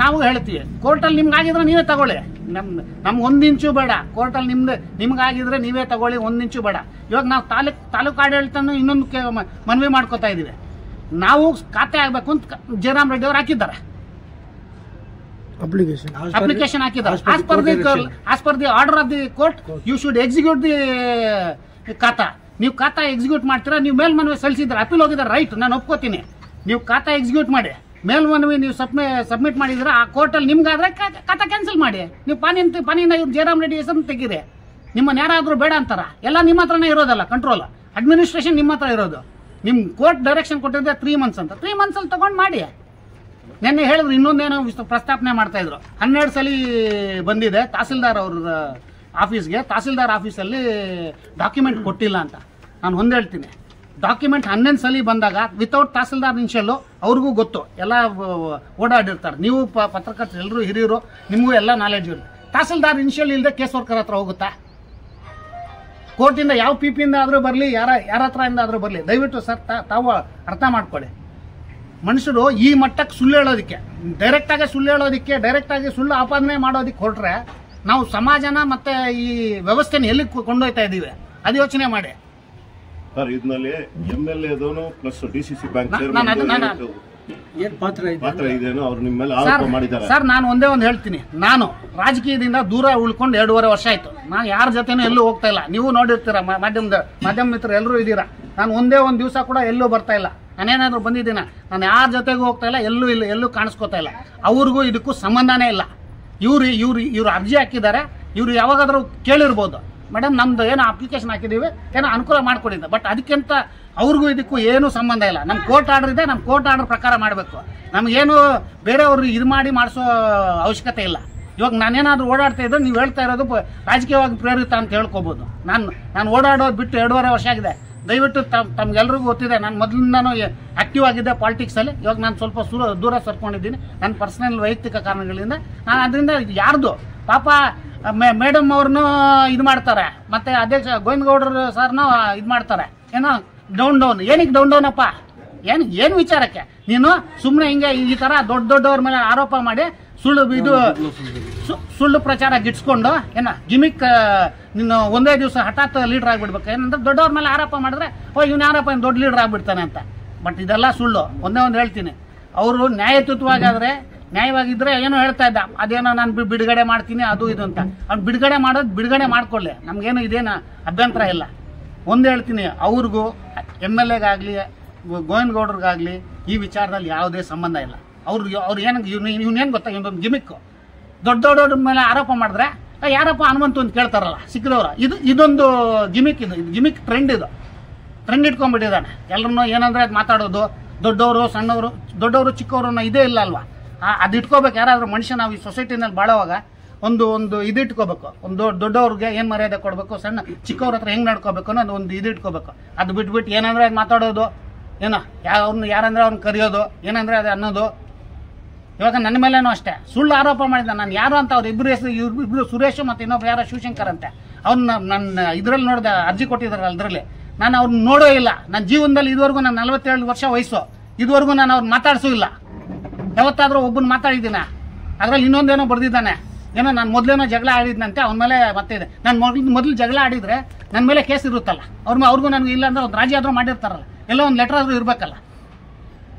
ನಾವು ಹೇಳ್ತೀವಿ ಕೋರ್ಟಲ್ಲಿ ನಿಮ್ಗೆ ಆಗಿದ್ರೆ ನೀವೇ ತಗೊಳ್ಳಿ, ನಮ್ಗೆ 1 ಇಂಚು ಬೇಡ, ಕೋರ್ಟಲ್ಲಿ ನಿಮ್ಗಾಗಿದ್ರೆ ನೀವೇ ತಗೊಳ್ಳಿ, 1 ಇಂಚು ಬೇಡ. ಇವಾಗ ನಾವು ತಾಲೂಕು ಆಡಳಿತನೂ ಇನ್ನೊಂದು ಮನವಿ ಮಾಡ್ಕೋತಾ ಇದೀವಿ. ನಾವು ಖಾತೆ ಆಗ್ಬೇಕು ಅಂತ ಜಯರಾಮ್ ರೆಡ್ಡಿ ಅವ್ರು ಹಾಕಿದ್ದಾರೆ, ಅಪ್ಲಿಕೇಶನ್ ಹಾಕಿದ್ದಾರೆ. As per the order of the court you should execute the khata. ನೀವು ಖಾತಾ ಎಕ್ಸಿಕ್ಯೂಟ್ ಮಾಡ್ತೀರಾ, ನೀವು ಮೇಲ್ಮನವಿ ಸಲ್ಲಿಸಿದ್ರೆ ಅಪೀಲ್ ಹೋಗಿದ್ದಾರೆ, ರೈಟ್, ನಾನು ಒಪ್ಕೋತೀನಿ. ನೀವು ಖಾತಾ ಎಕ್ಸಿಕ್ಯೂಟ್ ಮಾಡಿ, ಮೇಲ್ಮನವಿ ನೀವು ಸಬ್ಮಿಟ್ ಮಾಡಿದ್ರೆ ಆ ಕೋರ್ಟಲ್ಲಿ ನಿಮ್ಗಾದ್ರೆ ಖಾತಾ ಕ್ಯಾನ್ಸಲ್ ಮಾಡಿ. ನೀವು ಪಾನಿನ ಜಯರಾಮ್ ರೆಡ್ಡಿ ಹೆಸರು ತೆಗೀರಿ. ನಿಮ್ಮನ್ನ ಯಾರಾದರೂ ಬೇಡ ಅಂತಾರ? ಎಲ್ಲ ನಿಮ್ಮ ಹತ್ರನೇ ಇರೋದಲ್ಲ, ಕಂಟ್ರೋಲ್ ಅಡ್ಮಿನಿಸ್ಟ್ರೇಷನ್ ನಿಮ್ಮ ಹತ್ರ ಇರೋದು. ನಿಮ್ಮ ಕೋರ್ಟ್ ಡೈರೆಕ್ಷನ್ ಕೊಟ್ಟಿದ್ರೆ 3 ಮಂತ್ಸ್ ಅಂತ, 3 ಮಂತ್ಸಲ್ಲಿ ತಗೊಂಡು ಮಾಡಿ. ನೆನ್ನೆ ಹೇಳಿದ್ರು ಇನ್ನೊಂದೇನೋ ಪ್ರಸ್ತಾಪನೆ ಮಾಡ್ತಾ ಇದ್ರು. 12 ಸಲ ಬಂದಿದೆ ತಹಸೀಲ್ದಾರ್ ಅವ್ರ ಆಫೀಸ್ಗೆ, ತಹಸೀಲ್ದಾರ್ ಆಫೀಸಲ್ಲಿ ಡಾಕ್ಯುಮೆಂಟ್ ಕೊಟ್ಟಿಲ್ಲ ಅಂತ. ನಾನು ಒಂದು ಹೇಳ್ತೀನಿ, ಡಾಕ್ಯುಮೆಂಟ್ 11 ಸಲ ಬಂದಾಗ ವಿತೌಟ್ ತಹಸೀಲ್ದಾರ್ ಇನ್ಷಿಯಲ್ಲು ಅವ್ರಿಗೂ ಗೊತ್ತು, ಎಲ್ಲ ಓಡಾಡಿರ್ತಾರೆ. ನೀವು ಪತ್ರಕರ್ತರು ಎಲ್ಲರೂ ಹಿರಿಯರು, ನಿಮಗೂ ಎಲ್ಲ ನಾಲೆಡ್ಜ್ ಇರುತ್ತೆ. ತಹಸೀಲ್ದಾರ್ ಇನ್ಷಿಯಲ್ ಇಲ್ಲದೆ ಕೇಸ್ ವರ್ಕರ್ ಹತ್ರ ಹೋಗುತ್ತಾ? ಕೋರ್ಟಿಂದ ಯಾವ ಪಿಪಿಯಿಂದ ಆದರೂ ಬರಲಿ, ಯಾರ ಹತ್ರ ಇಂದ ಆದರೂ ಬರಲಿ, ದಯವಿಟ್ಟು ಸರ್ ತಾವು ಅರ್ಥ ಮಾಡ್ಕೊಳ್ಳಿ. ಮನುಷ್ಯರು ಈ ಮಟ್ಟಕ್ಕೆ ಸುಳ್ಳು ಹೇಳೋದಕ್ಕೆ, ಡೈರೆಕ್ಟಾಗಿ ಸುಳ್ಳು ಆಪಾದನೆ ಮಾಡೋದಕ್ಕೆ ಹೊರಟ್ರೆ ನಾವು ಸಮಾಜನ ಮತ್ತೆ ಈ ವ್ಯವಸ್ಥೆನ ಎಲ್ಲಿ ಕೊಂಡೊಯ್ತಾ ಇದ್ದೀವಿ ಅದು ಯೋಚನೆ ಮಾಡಿ. ಸರ್, ಇದರಲ್ಲಿ MLA ಪ್ಲಸ್ DCC ಬ್ಯಾಂಕ್ ಪಾತ್ರ ಇದೇನೋ ಅವ್ರು ನಿಮ್ಮ ಮೇಲೆ ಆರೋಪ ಮಾಡಿದ್ದಾರೆ. ಸರ್, ನಾನು ಒಂದೇ ಒಂದು ಹೇಳ್ತೀನಿ, ನಾನು ರಾಜಕೀಯದಿಂದ ದೂರ ಉಳ್ಕೊಂಡು 2.5 ವರ್ಷ ಆಯ್ತು. ನಾನು ಯಾರ ಜೊತೆನೂ ಎಲ್ಲೂ ಹೋಗ್ತಾ ಇಲ್ಲ. ನೀವು ನೋಡಿರ್ತೀರ, ಮಾಧ್ಯಮ ಮಿತ್ರರು ಎಲ್ಲರೂ ಇದ್ದೀರಾ. ನಾನು ಒಂದೇ ಒಂದು ದಿವಸ ಕೂಡ ಎಲ್ಲೂ ಬರ್ತಾ ಇಲ್ಲ. ನಾನೇನಾದ್ರೂ ಬಂದಿದ್ದೀನ? ನಾನು ಯಾರ ಜೊತೆಗೂ ಹೋಗ್ತಾ ಇಲ್ಲ, ಎಲ್ಲೂ ಕಾಣಿಸ್ಕೋತಾ ಇಲ್ಲ. ಅವ್ರಿಗೂ ಇದಕ್ಕೂ ಸಂಬಂಧನೇ ಇಲ್ಲ. ಇವ್ರು ಅರ್ಜಿ ಹಾಕಿದ್ದಾರೆ, ಇವ್ರು ಯಾವಾಗಾದ್ರೂ ಕೇಳಿರ್ಬೋದು, ಮೇಡಮ್ ನಮ್ದು ಏನೋ ಅಪ್ಲಿಕೇಶನ್ ಹಾಕಿದ್ದೀವಿ, ಏನೋ ಅನುಕೂಲ ಮಾಡ್ಕೊಡಿದ್ದೆ, ಬಟ್ ಅದಕ್ಕಿಂತ ಅವ್ರಿಗೂ ಇದಕ್ಕೂ ಏನೂ ಸಂಬಂಧ ಇಲ್ಲ. ನಮ್ಮ ಕೋರ್ಟ್ ಆರ್ಡರ್ ಇದೆ, ನಮ್ಮ ಕೋರ್ಟ್ ಆರ್ಡರ್ ಪ್ರಕಾರ ಮಾಡಬೇಕು. ನಮಗೇನು ಬೇರೆಯವರು ಇದು ಮಾಡಿ ಮಾಡಿಸೋ ಅವಶ್ಯಕತೆ ಇಲ್ಲ. ಇವಾಗ ನಾನೇನಾದ್ರೂ ಓಡಾಡ್ತಾ ಇದ್ರೆ ನೀವು ಹೇಳ್ತಾ ಇರೋದು ರಾಜಕೀಯವಾಗಿ ಪ್ರೇರಿತ ಅಂತ ಹೇಳ್ಕೊಬೋದು. ನಾನು ಓಡಾಡೋದು ಬಿಟ್ಟು 2.5 ವರ್ಷ ಆಗಿದೆ. ದಯವಿಟ್ಟು ತಮ್ಗೆಲ್ರಿಗೂ ಗೊತ್ತಿದೆ, ನಾನು ಮೊದಲಿಂದನೂ ಆಕ್ಟಿವ್ ಆಗಿದ್ದೆ ಪಾಲಿಟಿಕ್ಸಲ್ಲಿ. ಇವಾಗ ನಾನು ಸ್ವಲ್ಪ ದೂರ ಸರ್ಕೊಂಡಿದ್ದೀನಿ ನನ್ನ ಪರ್ಸನಲ್ ವೈಯಕ್ತಿಕ ಕಾರಣಗಳಿಂದ. ನಾನು ಅದರಿಂದ ಯಾರ್ದು ಪಾಪ ಮೇಡಮ್ ಅವ್ರನ್ನೂ ಇದು ಮಾಡ್ತಾರೆ, ಮತ್ತೆ ಅಧ್ಯಕ್ಷ ಗೋವಿಂದಗೌಡರು ಸರ್ನೂ ಇದು ಮಾಡ್ತಾರೆ. ಏನೋ ಡೌನ್ ಏನಕ್ಕೆ ಡೌನ್ ಅಪ್ಪ? ಏನು ವಿಚಾರಕ್ಕೆ? ನೀನು ಸುಮ್ಮನೆ ಹಿಂಗೆ ಈ ಥರ ದೊಡ್ಡವ್ರ ಮೇಲೆ ಆರೋಪ ಮಾಡಿ ಸುಳ್ಳು ಪ್ರಚಾರ ಗಿಟ್ಸ್ಕೊಂಡು ಗಿಮಿಕ್ ನೀನು ಒಂದೇ ದಿವಸ ಹಠಾತ್ ಲೀಡರ್ ಆಗಿಬಿಡ್ಬೇಕು. ಏನಂದ್ರೆ ದೊಡ್ಡವ್ರ ಮೇಲೆ ಆರೋಪ ಮಾಡಿದ್ರೆ ಇವ್ನು ಯಾರಪ್ಪ ದೊಡ್ಡ ಲೀಡರ್ ಆಗ್ಬಿಡ್ತಾನೆ ಅಂತ. ಬಟ್ ಇದೆಲ್ಲ ಸುಳ್ಳು. ಒಂದೇ ಒಂದು ಹೇಳ್ತೀನಿ, ಅವರು ನ್ಯಾಯಯುತವಾಗಿದ್ರೆ ನ್ಯಾಯವಾಗಿದ್ದರೆ ಏನೋ ಹೇಳ್ತಾ ಇದ್ದ, ಅದೇನೋ ನಾನು ಬಿಡುಗಡೆ ಮಾಡ್ತೀನಿ ಅದು ಇದು ಅಂತ. ಅವ್ನು ಬಿಡುಗಡೆ ಮಾಡ್ಕೊಳ್ಳಿ, ನಮಗೇನು ಇದೇನು ಅಭ್ಯಂತರ ಇಲ್ಲ. ಒಂದು ಹೇಳ್ತೀನಿ, ಅವ್ರಿಗೂ MLAಗಾಗಲಿ ಗೋವಿಂದಗೌಡ್ರಿಗಾಗಲಿ ಈ ವಿಚಾರದಲ್ಲಿ ಯಾವುದೇ ಸಂಬಂಧ ಇಲ್ಲ. ಅವ್ರು ಇವನೇನು ಗೊತ್ತಾ, ಇವನೊಂದು ಗಿಮಿಕ್ಕು. ದೊಡ್ಡವ್ರ ಮೇಲೆ ಆರೋಪ ಮಾಡಿದ್ರೆ ಯಾರಪ್ಪ ಹನುಮಂತು ಅಂತ ಕೇಳ್ತಾರಲ್ಲ ಸಿಕ್ಕಿದವ್ರು, ಇದೊಂದು ಗಿಮಿಕ್. Gimmick trend ಇಟ್ಕೊಂಡ್ಬಿಟ್ಟಿದ್ದಾನೆ. ಎಲ್ಲರನ್ನೂ ಏನಂದ್ರೆ ಅದು ಮಾತಾಡೋದು, ದೊಡ್ಡವರು ಸಣ್ಣವರು, ದೊಡ್ಡವರು ಚಿಕ್ಕವರು ಇದೇ ಇಲ್ಲ ಅಲ್ವಾ? ಅದು ಇಟ್ಕೋಬೇಕು. ಯಾರಾದರೂ ಮನುಷ್ಯ ನಾವು ಈ ಸೊಸೈಟಿನಲ್ಲಿ ಬಾಳೋವಾಗ ಒಂದು ಇದು ಇಟ್ಕೋಬೇಕು. ಒಂದು ದೊಡ್ಡವ್ರಿಗೆ ಏನು ಮರ್ಯಾದೆ ಕೊಡಬೇಕು, ಚಿಕ್ಕವ್ರ ಹತ್ರ ಹೆಂಗೆ ನಡ್ಕೋಬೇಕು ಅನ್ನೋದು ಒಂದು ಇದು ಇಟ್ಕೋಬೇಕು. ಅದು ಬಿಟ್ಬಿಟ್ಟು ಏನಂದ್ರೆ ಅದು ಮಾತಾಡೋದು, ಯಾರಂದ್ರೆ ಅವ್ರನ್ನ ಕರೆಯೋದು, ಏನಂದ್ರೆ ಅದು ಅನ್ನೋದು. ಇವಾಗ ನನ್ನ ಮೇಲೇನೂ ಅಷ್ಟೇ ಸುಳ್ಳು ಆರೋಪ ಮಾಡಿದ್ದ. ನಾನು ಯಾರು ಅಂತ ಅವ್ರು ಇಬ್ಬರು ಸುರೇಶ್ ಮತ್ತು ಇನ್ನೊಬ್ರು ಯಾರೋ ಶಿವಶಂಕರ್ ಅಂತೆ, ಅವ್ರನ್ನ ನನ್ನ ಇದರಲ್ಲಿ ನೋಡಿದೆ, ಅರ್ಜಿ ಕೊಟ್ಟಿದ್ದಾರಲ್ಲ ಅದರಲ್ಲಿ. ನಾನು ಅವ್ರನ್ನ ನೋಡೋ ಇಲ್ಲ ನನ್ನ ಜೀವನದಲ್ಲಿ. ಇದುವರೆಗೂ ನಾನು 47 ವರ್ಷ ವಯಸ್ಸು, ಇದುವರೆಗೂ ನಾನು ಅವ್ರನ್ನ ಮಾತಾಡ್ಸೂ ಇಲ್ಲ. ಯಾವತ್ತಾದರೂ ಒಬ್ಬನ ಮಾತಾಡಿದ್ದೀನ? ಅದರಲ್ಲಿ ಇನ್ನೊಂದೇನೋ ಬರ್ದಿದ್ದಾನೆ, ಏನೋ ನಾನು ಮೊದಲೇನೋ ಜಗಳ ಆಡಿದ್ನಂತೆ ಅವನ ಮೇಲೆ. ಮತ್ತೆ ಇದೆ, ನಾನು ಮೊದಲು ಜಗಳ ಆಡಿದರೆ ನನ್ನ ಮೇಲೆ ಕೇಸ್ ಇರುತ್ತಲ್ಲ, ಅವ್ರಿಗೂ ನನಗೆ ಇಲ್ಲ ಅಂದ್ರೆ ಒಂದು ರಾಜಿ ಆದರೂ ಮಾಡಿರ್ತಾರಲ್ಲ, ಎಲ್ಲೋ ಒಂದು ಲೆಟರ್ ಆದರೂ ಇರಬೇಕಲ್ಲ.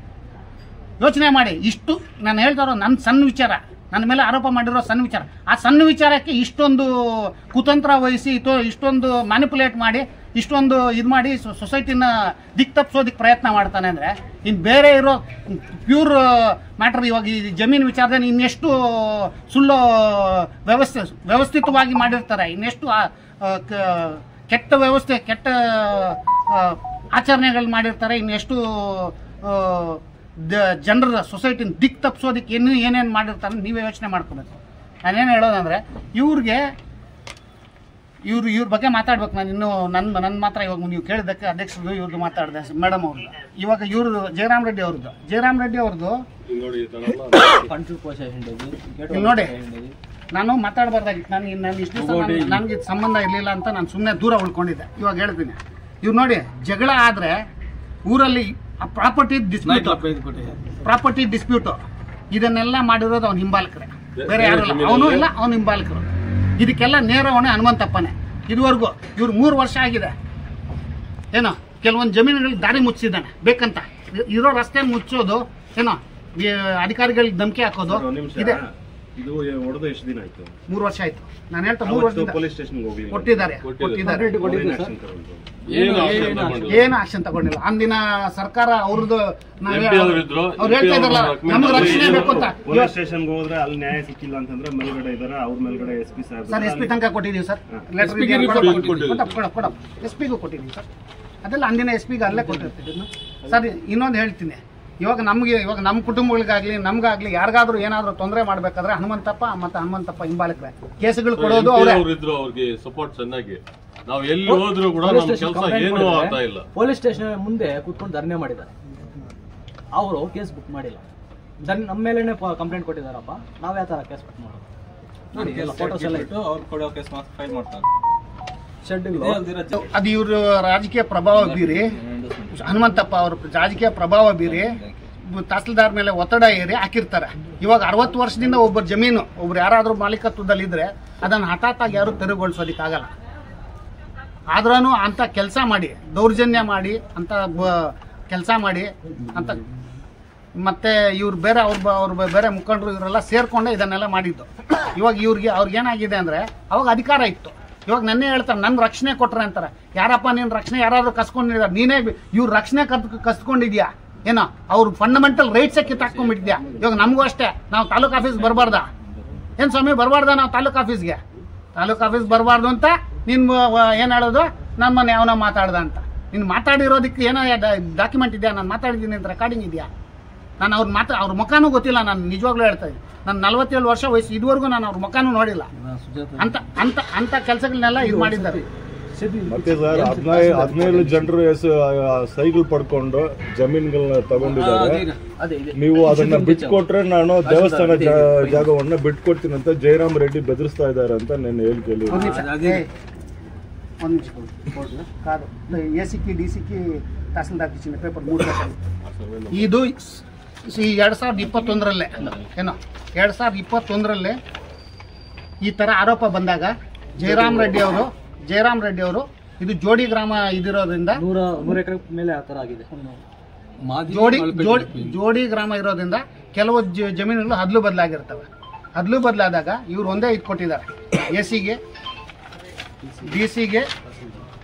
ಯೋಚನೆ ಮಾಡಿ. ಇಷ್ಟು ನಾನು ಹೇಳ್ತಾರೋ ನನ್ನ ಸಣ್ಣ ವಿಚಾರ, ನನ್ನ ಮೇಲೆ ಆರೋಪ ಮಾಡಿರೋ ಸಣ್ಣ ವಿಚಾರ, ಆ ಸಣ್ಣ ವಿಚಾರಕ್ಕೆ ಇಷ್ಟೊಂದು ಕುತಂತ್ರ ವಹಿಸಿ ಇಷ್ಟೊಂದು ಮ್ಯಾನಿಪುಲೇಟ್ ಮಾಡಿ ಇಷ್ಟೊಂದು ಇದು ಮಾಡಿ ಸೊಸೈಟಿನ ತಪ್ಪಿಸೋದಕ್ಕೆ ಪ್ರಯತ್ನ ಮಾಡ್ತಾನೆ ಅಂದರೆ ಇನ್ನು ಬೇರೆ ಇರೋ ಪ್ಯೂರ್ ಮ್ಯಾಟ್ರ್. ಇವಾಗ ಈ ಜಮೀನು ವಿಚಾರದಲ್ಲಿ ಇನ್ನೆಷ್ಟು ಸುಳ್ಳು ವ್ಯವಸ್ಥಿತವಾಗಿ ಮಾಡಿರ್ತಾರೆ, ಇನ್ನೆಷ್ಟು ಕೆಟ್ಟ ವ್ಯವಸ್ಥೆ, ಕೆಟ್ಟ ಆಚರಣೆಗಳು ಮಾಡಿರ್ತಾರೆ, ಇನ್ನೆಷ್ಟು ಜನರ ಸೊಸೈಟಿನ ತಪ್ಪಿಸೋದಕ್ಕೆ ಏನೇನು ಮಾಡಿರ್ತಾರೆ ನೀವೇ ಯೋಚನೆ ಮಾಡ್ಕೋಬೇಕು. ನಾನೇನು ಹೇಳೋದಂದರೆ ಇವ್ರ ಬಗ್ಗೆ ಮಾತಾಡ್ಬೇಕು. ನಾನು ಇನ್ನೂ ನನ್ನ ಮಾತ್ರ ಇವಾಗ ನೀವು ಕೇಳಿದ್ದಕ್ಕೆ ಅಧ್ಯಕ್ಷರು ಇವ್ರದ್ದು ಮಾತಾಡಿದೆ, ಮೇಡಮ್ ಅವ್ರದ್ದು. ಇವಾಗ ಇವ್ರದ್ದು ಜಯರಾಮ್ ರೆಡ್ಡಿ ಅವ್ರದ್ದು ನೋಡಿ, ನಾನು ಮಾತಾಡಬಾರ್ದಾಗಿತ್ತು. ನಾನು ಇಷ್ಟು ನನಗೆ ಸಂಬಂಧ ಇರಲಿಲ್ಲ ಅಂತ ನಾನು ಸುಮ್ಮನೆ ದೂರ ಉಳ್ಕೊಂಡಿದ್ದೆ. ಇವಾಗ ಹೇಳ್ತೀನಿ, ಇವ್ರು ನೋಡಿ, ಜಗಳ ಆದರೆ ಊರಲ್ಲಿ ಪ್ರಾಪರ್ಟಿ ಪ್ರಾಪರ್ಟಿ ಡಿಸ್ಪ್ಯೂಟು ಇದನ್ನೆಲ್ಲ ಮಾಡಿರೋದು ಅವ್ನ ಹಿಂಬಾಲಕರೇ, ಬೇರೆ ಯಾರು ಇಲ್ಲ. ಅವನು ಇಲ್ಲ, ಅವ್ನ ಹಿಂಬಾಲಕರು. ಇದಕ್ಕೆಲ್ಲ ನೇರ ಹೊಣೆ ಹನುಮಂತಪ್ಪನೇ. ಇದುವರೆಗೂ ಇವ್ರು 3 ವರ್ಷ ಆಗಿದೆ ಏನೋ ಕೆಲವೊಂದು ಜಮೀನುಗಳಿಗೆ ದಾರಿ ಮುಚ್ಚಿದ್ದಾನೆ ಬೇಕಂತ. ಇರೋ ರಸ್ತೆ ಮುಚ್ಚೋದು ಏನೋ ಅಧಿಕಾರಿಗಳಿಗೆ ಧಮಕಿ ಹಾಕೋದು ಇದೆ. ಇದು ಹೊಡೆದ ಎಷ್ಟು ದಿನ ಆಯ್ತು? 3 ವರ್ಷ ಆಯ್ತು. ನಾನು ಹೇಳ್ತಾ 3 ವರ್ಷದಿಂದ ಪೊಲೀಸ್ ಸ್ಟೇಷನ್ಗೆ ಹೋಗಿ ಕೊಟ್ಟಿದ್ದಾರೆ. ಏನು ಆಕ್ಷನ್ ತಗೊಂಡಿಲ್ಲ. ಅಂದಿನ ಸರ್ಕಾರ ಅವ್ರದ್ದು ಅವ್ರು ಹೇಳ್ತಾ ಇದ್ರಲ್ಲ ನಮ್ಗೆ ರಕ್ಷಣೆ ಬೇಕು ಅಂತ. ಪೊಲೀಸ್ ಸ್ಟೇಷನ್ಗೆ ಹೋದ್ರೆ ಅಲ್ಲಿ ನ್ಯಾಯ ಸಿಕ್ಕಿಲ್ಲ ಅಂತಂದ್ರೆ ಮೇಲ್ಗಡೆ ಇದಾರೆ, ಅವ್ರ ಮೇಲ್ಗಡೆ SP ಸರ್ SP ತನಕ ಕೊಟ್ಟಿದ್ದೀವಿ ಸರ್. ಲೆಟರ್ SP ಗೂ ಕೊಟ್ಟಿದ್ದೀವಿ ಸರ್. ಅದೆಲ್ಲ ಅಂದಿನ SP ಗೆ ಅಲ್ಲೇ ಕೊಟ್ಟಿರ್ತಿದ್ದು ಸರ್. ಇನ್ನೊಂದು ಹೇಳ್ತೀನಿ, ಇವಾಗ ನಮ್ಮ ಕುಟುಂಬಗಳಿಗಾಗ್ಲಿ ನಮ್ಗಾಗ್ಲಿ ಯಾರಿಗಾದ್ರೂ ಏನಾದ್ರೂ ತೊಂದರೆ ಮಾಡ್ಬೇಕಾದ್ರೆ ಹನುಮಂತಪ್ಪ ಹಿಂಬಾಲಕರೇ ಕೇಸುಗಳು ಕೊಡೋದು ಅವ್ರಿಗೆ ಸಪೋರ್ಟ್ ಚೆನ್ನಾಗಿ. ನಾವು ಎಲ್ಲಿ ಹೋದ್ರು ಕೂಡ ನಮ್ಮ ಕೆಲಸ ಏನು ಆಗ್ತಾ ಇಲ್ಲ. ಪೊಲೀಸ್ ಸ್ಟೇಷನ್ ಮುಂದೆ ಕೂತ್ಕೊಂಡು ಧರಣಿ ಮಾಡಿದ್ದಾರೆ. ಅವರು ಕೇಸ್ ಬುಕ್ ಮಾಡಿಲ್ಲ. ನಮ್ಮ ಮೇಲೇನೆ ಕಂಪ್ಲೇಂಟ್ ಕೊಟ್ಟಿದಾರಪ್ಪ, ನಾವ್ ಯಾವ ತರ ಕೇಸ್ ಬುಕ್ ಮಾಡೋದು ನೋಡಿ. ಎಲ್ಲ ಫೋಟೋಸ್ ಎಲ್ಲ ಇಟ್ಟು ಅವ್ರು ಕೊಡೋ ಕೇಸ್ ಫೈಲ್ ಮಾಡ್ತಾರೆ. ಅದು ಇವರು ರಾಜಕೀಯ ಪ್ರಭಾವ ಬೀರಿ, ಹನುಮಂತಪ್ಪ ಅವರು ರಾಜಕೀಯ ಪ್ರಭಾವ ಬೀರಿ ತಹಸೀಲ್ದಾರ್ ಮೇಲೆ ಒತ್ತಡ ಏರಿ ಹಾಕಿರ್ತಾರೆ. ಇವಾಗ 60 ವರ್ಷದಿಂದ ಒಬ್ರು ಯಾರಾದ್ರೂ ಮಾಲೀಕತ್ವದಲ್ಲಿದ್ರೆ ಅದನ್ನು ಹಠಾತ್ ಆಗಿ ಯಾರು ತೆರವುಗೊಳಿಸೋದಕ್ಕಾಗಲ್ಲ. ಆದ್ರೂ ಅಂತ ಕೆಲಸ ಮಾಡಿ, ದೌರ್ಜನ್ಯ ಮಾಡಿ ಅಂತ ಕೆಲಸ ಮಾಡಿ ಅಂತ ಮತ್ತೆ ಇವ್ರು ಬೇರೆ ಅವ್ರ ಬೇರೆ ಮುಖಂಡರು ಇವರೆಲ್ಲ ಸೇರ್ಕೊಂಡೆ ಇದನ್ನೆಲ್ಲ ಮಾಡಿದ್ದು. ಇವಾಗ ಅವ್ರಿಗೇನಾಗಿದೆ ಅಂದ್ರೆ ಅವಾಗ ಅಧಿಕಾರ ಇತ್ತು. ಇವಾಗ ನನ್ನೇ ಹೇಳ್ತಾರೆ ನನ್ನ ರಕ್ಷಣೆ ಕೊಟ್ರೆ ಅಂತಾರೆ. ಯಾರಪ್ಪ ನೀನು ರಕ್ಷಣೆ ಯಾರಾದ್ರೂ ಕಸ್ಕೊಂಡಿದ್ದಾರೆ? ನೀನೇ ಇವ್ರು ರಕ್ಷಣೆ ಕಸ್ಕೊಂಡಿದ್ಯಾ ಏನೋ? ಅವ್ರ ಫಂಡಮೆಂಟಲ್ ರೈಟ್ಸೇ ಕಿತ್ತಾಕೊಂಡ್ಬಿಟ್ಟಿದ್ಯಾ. ಇವಾಗ ನಮಗೂ ಅಷ್ಟೇ, ನಾವು ತಾಲೂಕ್ ಆಫೀಸ್ ಬರಬಾರ್ದಾ ಏನು ಸ್ವಾಮಿ? ಬರಬಾರ್ದ ನಾವು ತಾಲೂಕ್ ಆಫೀಸ್ ಬರಬಾರ್ದು ಅಂತ ನೀನು ಏನು ಹೇಳೋದು? ನಮ್ಮನ್ನ ಯಾವನ ಮಾತಾಡ್ದ ಅಂತ. ನೀನು ಮಾತಾಡಿರೋದಕ್ಕೆ ಏನೋ ಡಾಕ್ಯುಮೆಂಟ್ ಇದೆಯಾ? ನಾನು ಮಾತಾಡಿದ್ದೀನಿ ಅಂತ ರೆಕಾರ್ಡಿಂಗ್ ಇದೆಯಾ? ನಾನು ಅವ್ರ ಮುಖನೂ ಗೊತ್ತಿಲ್ಲ. ನಾನು ನಿಜವಾಗ್ಲೂ ಹೇಳ್ತಾ ಇದ್ದೀನಿ, ನಾನು 47 ವರ್ಷ ವಯಸ್ಸು, ಇದುವರೆಗೂ ನಾನು ಅವ್ರ ಮುಖನೂ ನೋಡಿಲ್ಲ. ಅಂತ ಕೆಲಸಗಳನ್ನೆಲ್ಲ ಇದು ಮಾಡಿದ್ದಾರೆ. ಮತ್ತೆ ಸರ್ 17 ಜನರು ಸೈಕಲ್ ಪಡ್ಕೊಂಡು ಜಮೀನುಗಳನ್ನ ತಗೊಂಡಿದ್ದಾರೆ. ನೀವು ಅದನ್ನ ಬಿಟ್ಕೊಟ್ರೆ ನಾನು ದೇವಸ್ಥಾನ ಜಾಗವನ್ನ ಬಿಟ್ಕೊಡ್ತೀನಿ ಅಂತ ಜಯರಾಮ್ ರೆಡ್ಡಿ ಬೆದರಿಸ್ತಾ ಇದ್ದಾರೆ ಅಂತ ನಾನು ಹೇಳಿ ಕೇಳಿ. ACK DCK ತಹಸೀಲ್ದಾರ್ ಕಿಚಿನ ಪೇಪರ್ 3 ಇದು 2021 ಏನೋ 2021 ಈ ತರ ಆರೋಪ ಬಂದಾಗ ಜಯರಾಮ್ ರೆಡ್ಡಿ ಅವರು ಇದು ಜೋಡಿ ಗ್ರಾಮ ಇದಿರೋದ್ರಿಂದ 100 ಎಕರೆ ಮೇಲೆ ಆ ತರ ಆಗಿದೆ. ಜೋಡಿ ಗ್ರಾಮ ಇರೋದ್ರಿಂದ ಕೆಲವು ಜಮೀನುಗಳು ಹದ್ಲು ಬದಲಾಗಿರ್ತವೆ. ಹದ್ಲು ಬದಲಾದಾಗ ಇವ್ರು ಒಂದೇ ಇದು ಕೊಟ್ಟಿದ್ದಾರೆ, ACಗೆ DCಗೆ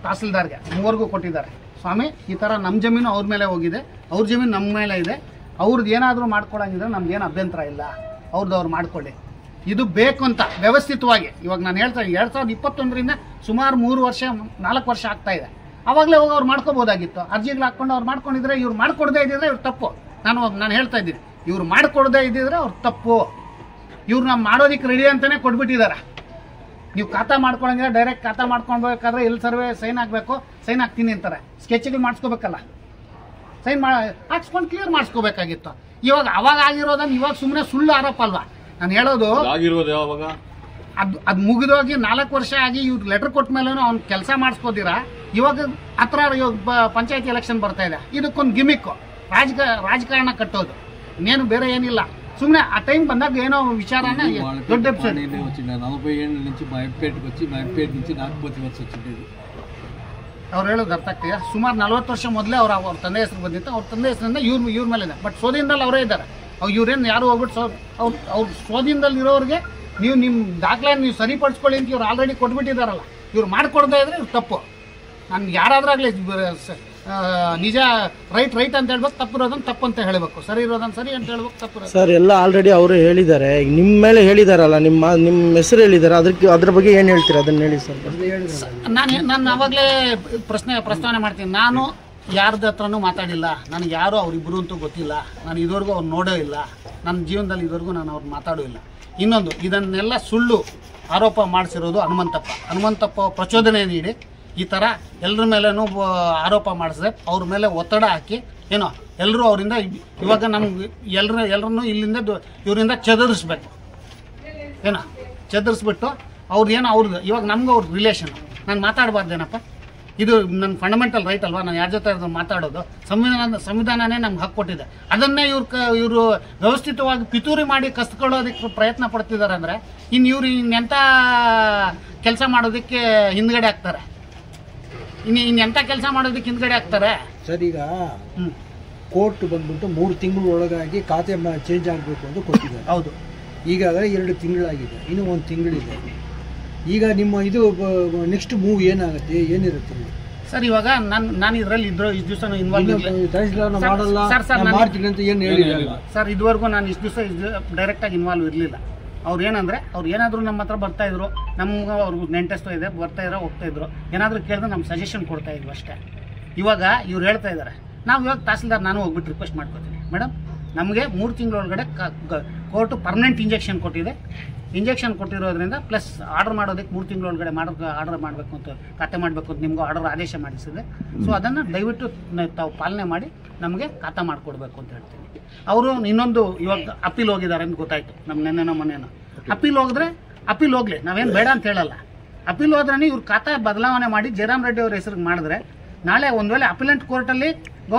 ತಹಸೀಲ್ದಾರ್ಗೆ 3 ಕೊಟ್ಟಿದ್ದಾರೆ. ಸ್ವಾಮಿ ಈ ತರ ನಮ್ಮ ಜಮೀನು ಅವ್ರ ಮೇಲೆ ಹೋಗಿದೆ, ಅವ್ರ ಜಮೀನು ನಮ್ಮ ಮೇಲೆ ಇದೆ, ಅವ್ರದ್ದು ಏನಾದರೂ ಮಾಡ್ಕೊಳಂಗಿದ್ರೆ ನಮ್ಗೇನು ಅಭ್ಯಂತರ ಇಲ್ಲ, ಅವ್ರು ಮಾಡ್ಕೊಳ್ಳಿ. ಇದು ಬೇಕು ಅಂತ ವ್ಯವಸ್ಥಿತವಾಗಿ. ಇವಾಗ ನಾನು ಹೇಳ್ತಾ 2021ರಿಂದ ಸುಮಾರು 4 ವರ್ಷ ಆಗ್ತಾ ಇದೆ. ಅವಾಗಲೇ ಹೋಗಿ ಅವ್ರು ಮಾಡ್ಕೋಬೋದಾಗಿತ್ತು. ಅರ್ಜಿಗಳು ಹಾಕ್ಕೊಂಡು ಅವ್ರು ಮಾಡ್ಕೊಂಡಿದ್ರೆ, ಇವ್ರು ಮಾಡ್ಕೊಡದೇ ಇದ್ದಿದ್ರೆ ಇವ್ರು ತಪ್ಪು. ನಾನು ಹೇಳ್ತಾ ಇದ್ದೀನಿ, ಇವ್ರು ಮಾಡ್ಕೊಡದೇ ಇದ್ದಿದ್ರೆ ಅವ್ರು ತಪ್ಪು. ಇವ್ರು ನಾವು ಮಾಡೋದಕ್ಕೆ ರೆಡಿ ಅಂತಾನೆ ಕೊಟ್ಬಿಟ್ಟಿದ್ದಾರೆ. ನೀವು ಖಾತಾ ಮಾಡ್ಕೊಳಂಗಿದ್ರೆ ಡೈರೆಕ್ಟ್ ಖಾತಾ ಮಾಡ್ಕೊಳ್ಬೇಕಾದ್ರೆ ಎಲ್ಲಿ ಸರ್ವೆ ಸೈನ್ ಹಾಕಬೇಕು, ಸೈನ್ ಹಾಕ್ತೀನಿ ಅಂತಾರೆ. ಸ್ಕೆಚ್ಗಳು ಮಾಡಿಸ್ಕೋಬೇಕಲ್ಲ, ಸೈನ್ ಹಾಕ್ಸ್ಕೊಂಡು ಕ್ಲಿಯರ್ ಮಾಡಿಸ್ಕೋಬೇಕಾಗಿತ್ತು. ಅವಾಗ ಆಗಿರೋದನ್ನ ಇವಾಗ ಸುಮ್ಮನೆ ಸುಳ್ಳು ಆರೋಪ ಅಲ್ವಾ ನಾನು ಹೇಳೋದು? ಅದು ಮುಗಿದೋಗಿ 4 ವರ್ಷ ಆಗಿ ಇವ್ರು ಲೆಟರ್ ಕೊಟ್ಟ ಮೇಲೂ ಅವ್ನು ಕೆಲಸ ಮಾಡಿಸ್ಕೋದಿರಾ. ಇವಾಗ ಹತ್ರ ಪಂಚಾಯತಿ ಎಲೆಕ್ಷನ್ ಬರ್ತಾ ಇದೆ, ಇದಕ್ಕೊಂದು ಗಿಮಿಕ್ಕು ರಾಜಕಾರಣ ಕಟ್ಟೋದು, ಇನ್ನೇನು ಬೇರೆ ಏನಿಲ್ಲ. సుమ్నే ఆ టైం ಬಂದಾಗ ಏನೋ విచారణ దొడ్డ ఎపిసోడ్ 47 నుంచి మైపేట్ వచ్చి మైపేట్ నుంచి నాగపతి వచ్చి వచ్చింది. ಅವ್ರು ಹೇಳೋದು ಅರ್ಥ ಆಗ್ತಿದೆ. ಸುಮಾರು 40 ವರ್ಷ ಮೊದಲೇ ಅವ್ರ ತಂದೆ ಹೆಸರು ಬಂದಿತ್ತು. ಅವ್ರ ತಂದೆ ಹೆಸರಿಂದ ಇವ್ರ ಮೇಲೆ ಇದೆ. ಬಟ್ ಸೋದಿಂದಲ್ಲಿ ಅವರೇ ಇದ್ದಾರೆ. ಇವ್ರೇನು ಯಾರು ಹೋಗ್ಬಿಟ್ಟು ಅವ್ರು ಸೋದಿಂದಲ್ಲಿ ಇರೋರಿಗೆ ನೀವು ನಿಮ್ಮ ದಾಖಲೆ ನೀವು ಸರಿಪಡಿಸ್ಕೊಳ್ಳಿ ಅಂತ ಇವ್ರು ಆಲ್ರೆಡಿ ಕೊಟ್ಬಿಟ್ಟಿದ್ದಾರಲ್ಲ. ಇವ್ರು ಮಾಡಿಕೊಡ್ತಾ ಇದ್ರೆ ಇವ್ರು ತಪ್ಪು. ನಾನು ಯಾರಾದ್ರಾಗಲಿ ನಿಜ ರೈಟ್ ಅಂತ ಹೇಳ್ಬೇಕು, ತಪ್ಪಿರೋದನ್ನ ತಪ್ಪು ಅಂತ ಹೇಳಬೇಕು, ಸರಿ ಇರೋದನ್ನ ಸರಿ ಅಂತ ಹೇಳ್ಬೇಕು, ತಪ್ಪು. ಸರ್ ಎಲ್ಲ ಆಲ್ರೆಡಿ ಅವರು ಹೇಳಿದ್ದಾರೆ, ನಿಮ್ಮ ಮೇಲೆ ಹೇಳಿದಾರಲ್ಲ, ನಿಮ್ಮ ಹೆಸರು ಹೇಳಿದ್ದಾರೆ, ಅದ್ರ ಬಗ್ಗೆ ಏನು ಹೇಳ್ತೀರಾ ಅದನ್ನ ಹೇಳಿ ಸರ್. ನಾನು ಅವಾಗಲೇ ಪ್ರಸ್ತಾವನೆ ಮಾಡ್ತೀನಿ. ನಾನು ಯಾರ್ದ ಹತ್ರನೂ ಮಾತಾಡಿಲ್ಲ. ನನಗೆ ಯಾರು ಅವರಿಬ್ಬರು ಅಂತೂ ಗೊತ್ತಿಲ್ಲ. ನಾನು ಇದುವರೆಗೂ ಅವ್ರು ನೋಡೋ ಇಲ್ಲ. ನನ್ನ ಜೀವನದಲ್ಲಿ ಇದುವರೆಗೂ ನಾನು ಅವ್ರು ಮಾತಾಡೋ ಇಲ್ಲ. ಇನ್ನೊಂದು, ಇದನ್ನೆಲ್ಲ ಸುಳ್ಳು ಆರೋಪ ಮಾಡಿಸಿರೋದು ಹನುಮಂತಪ್ಪ ಪ್ರಚೋದನೆ ನೀಡಿ ಈ ಥರ ಎಲ್ಲರ ಮೇಲೇನೂ ಆರೋಪ ಮಾಡಿಸಿದೆ. ಅವ್ರ ಮೇಲೆ ಒತ್ತಡ ಹಾಕಿ ಏನೋ ಎಲ್ಲರೂ ಅವರಿಂದ ಇವಾಗ ನಮ್ಗೆ ಎಲ್ಲರನ್ನೂ ಇವರಿಂದ ಚದುರಿಸ್ಬೇಕು, ಚದುರಿಸ್ಬಿಟ್ಟು ಅವ್ರದ್ದು ಇವಾಗ ನಮ್ಗೆ ಅವ್ರ ರಿಲೇಷನ್. ನಾನು ಮಾತಾಡಬಾರ್ದೇನಪ್ಪ? ಇದು ನನ್ನ ಫಂಡಮೆಂಟಲ್ ರೈಟ್ ಅಲ್ವಾ, ನಾನು ಯಾರ ಜೊತೆ ಮಾತಾಡೋದು. ಸಂವಿಧಾನನೇ ನಮ್ಗೆ ಹಕ್ಕು ಕೊಟ್ಟಿದೆ. ಅದನ್ನೇ ಇವರು ವ್ಯವಸ್ಥಿತವಾಗಿ ಪಿತೂರಿ ಮಾಡಿ ಕಸ್ಕೊಳ್ಳೋದಕ್ಕೆ ಪ್ರಯತ್ನ ಪಡ್ತಿದ್ದಾರೆ ಅಂದರೆ ಇನ್ನು ಇವರು ಇನ್ನೆಂಥ ಕೆಲಸ ಮಾಡೋದಕ್ಕೆ ಹಿಂದ್ಗಡೆ ಆಗ್ತಾರೆ, ಇನ್ನೆಂಥ ಕೆಲಸ ಮಾಡೋದಕ್ಕೆ ಹಿಂದ್ಗಡೆ ಆಗ್ತಾರೆ. ಸರ್, ಈಗ ಕೋರ್ಟ್ ಬಂದ್ಬಿಟ್ಟು 3 ತಿಂಗಳ ಒಳಗಾಗಿ ಖಾತೆ ಚೇಂಜ್ ಆಗಬೇಕು ಅಂತ ಕೊಟ್ಟಿದ್ದಾರೆ. ಹೌದು, ಈಗಾಗಲೇ 2 ತಿಂಗಳಾಗಿದೆ, ಇನ್ನೂ 1 ತಿಂಗಳಿದೆ. ಈಗ ನಿಮ್ಮ ಇದು ನೆಕ್ಸ್ಟ್ ಮೂವ್ ಏನಾಗುತ್ತೆ, ಏನಿರುತ್ತೆ ಸರ್? ಇವಾಗ ನಾನು ಇದರಲ್ಲಿ ಇಷ್ಟು ದಿವಸ ಇನ್ವಾಲ್ವ್ ತಹಸೀಲ್ದಾರ್ ಮಾಡಲ್ಲ ಮಾಡ್ತೀನಿ ಅಂತ ಏನು ಹೇಳಿಲ್ಲ ಸರ್. ಇದುವರೆಗೂ ನಾನು ಇಷ್ಟು ದಿವಸ ಡೈರೆಕ್ಟಾಗಿ ಇನ್ವಾಲ್ವ್ ಇರಲಿಲ್ಲ. ಅವ್ರು ಏನಂದರೆ ಅವ್ರು ಏನಾದರೂ ನಮ್ಮ ಹತ್ರ ಬರ್ತಾಯಿದ್ರು, ನಮ್ಗೆ ಅವ್ರಿಗೂ ನೆಂಟೆಸ್ತೋ ಇದೆ, ಬರ್ತಾಯಿರೋ ಹೋಗ್ತಾಯಿದ್ರು, ಏನಾದರೂ ಕೇಳಿದ್ರೆ ನಮ್ಗೆ ಸಜೆಷನ್ ಕೊಡ್ತಾಯಿದ್ರು ಅಷ್ಟೇ. ಇವಾಗ ಇವ್ರು ಹೇಳ್ತಾ ಇದ್ದಾರೆ, ನಾವು ಇವಾಗ ತಹಸೀಲ್ದಾರ್ ನಾನು ಹೋಗ್ಬಿಟ್ಟು ರಿಕ್ವೆಸ್ಟ್ ಮಾಡ್ಕೊತೀನಿ, ಮೇಡಮ್ ನಮಗೆ 3 ತಿಂಗಳೊಳಗಡೆ ಕೋರ್ಟು ಪರ್ಮನೆಂಟ್ ಇಂಜೆಕ್ಷನ್ ಕೊಟ್ಟಿದೆ. ಇಂಜೆಕ್ಷನ್ ಕೊಟ್ಟಿರೋದ್ರಿಂದ ಪ್ಲಸ್ ಆರ್ಡರ್ ಮಾಡೋದಕ್ಕೆ 3 ತಿಂಗಳೊಳಗಡೆ ಆರ್ಡರ್ ಮಾಡಬೇಕು ಅಂತ, ಖಾತೆ ಮಾಡಬೇಕು ಅಂತ ನಿಮ್ಗೆ ಆರ್ಡರ್ ಆದೇಶ ಮಾಡಿಸಿದೆ. ಸೊ ಅದನ್ನು ದಯವಿಟ್ಟು ತಾವು ಪಾಲನೆ ಮಾಡಿ ನಮಗೆ ಖಾತೆ ಮಾಡಿಕೊಡ್ಬೇಕು ಅಂತ ಹೇಳ್ತೀನಿ. ಅವರು ಇನ್ನೊಂದು ಇವಾಗ ಅಪೀಲ್ ಹೋಗಿದ್ದಾರೆ ಅಂತ ಗೊತ್ತಾಯಿತು, ನಮ್ಮ ನೆನ್ನೆನೋ ಮೊನ್ನೆನೋ. ಅಪೀಲ್ ಹೋಗಲಿ, ನಾವೇನು ಬೇಡ ಅಂತ ಹೇಳಲ್ಲ. ಅಪೀಲ್ ಹೋದ್ರೆ ಇವ್ರು ಖಾತೆ ಬದಲಾವಣೆ ಮಾಡಿ ಜಯರಾಮ್ ರೆಡ್ಡಿ ಅವ್ರ ಹೆಸರಿಗೆ ಮಾಡಿದ್ರೆ ನಾಳೆ ಒಂದು ವೇಳೆ ಅಪಿಲೆಂಟ್ ಕೋರ್ಟಲ್ಲಿ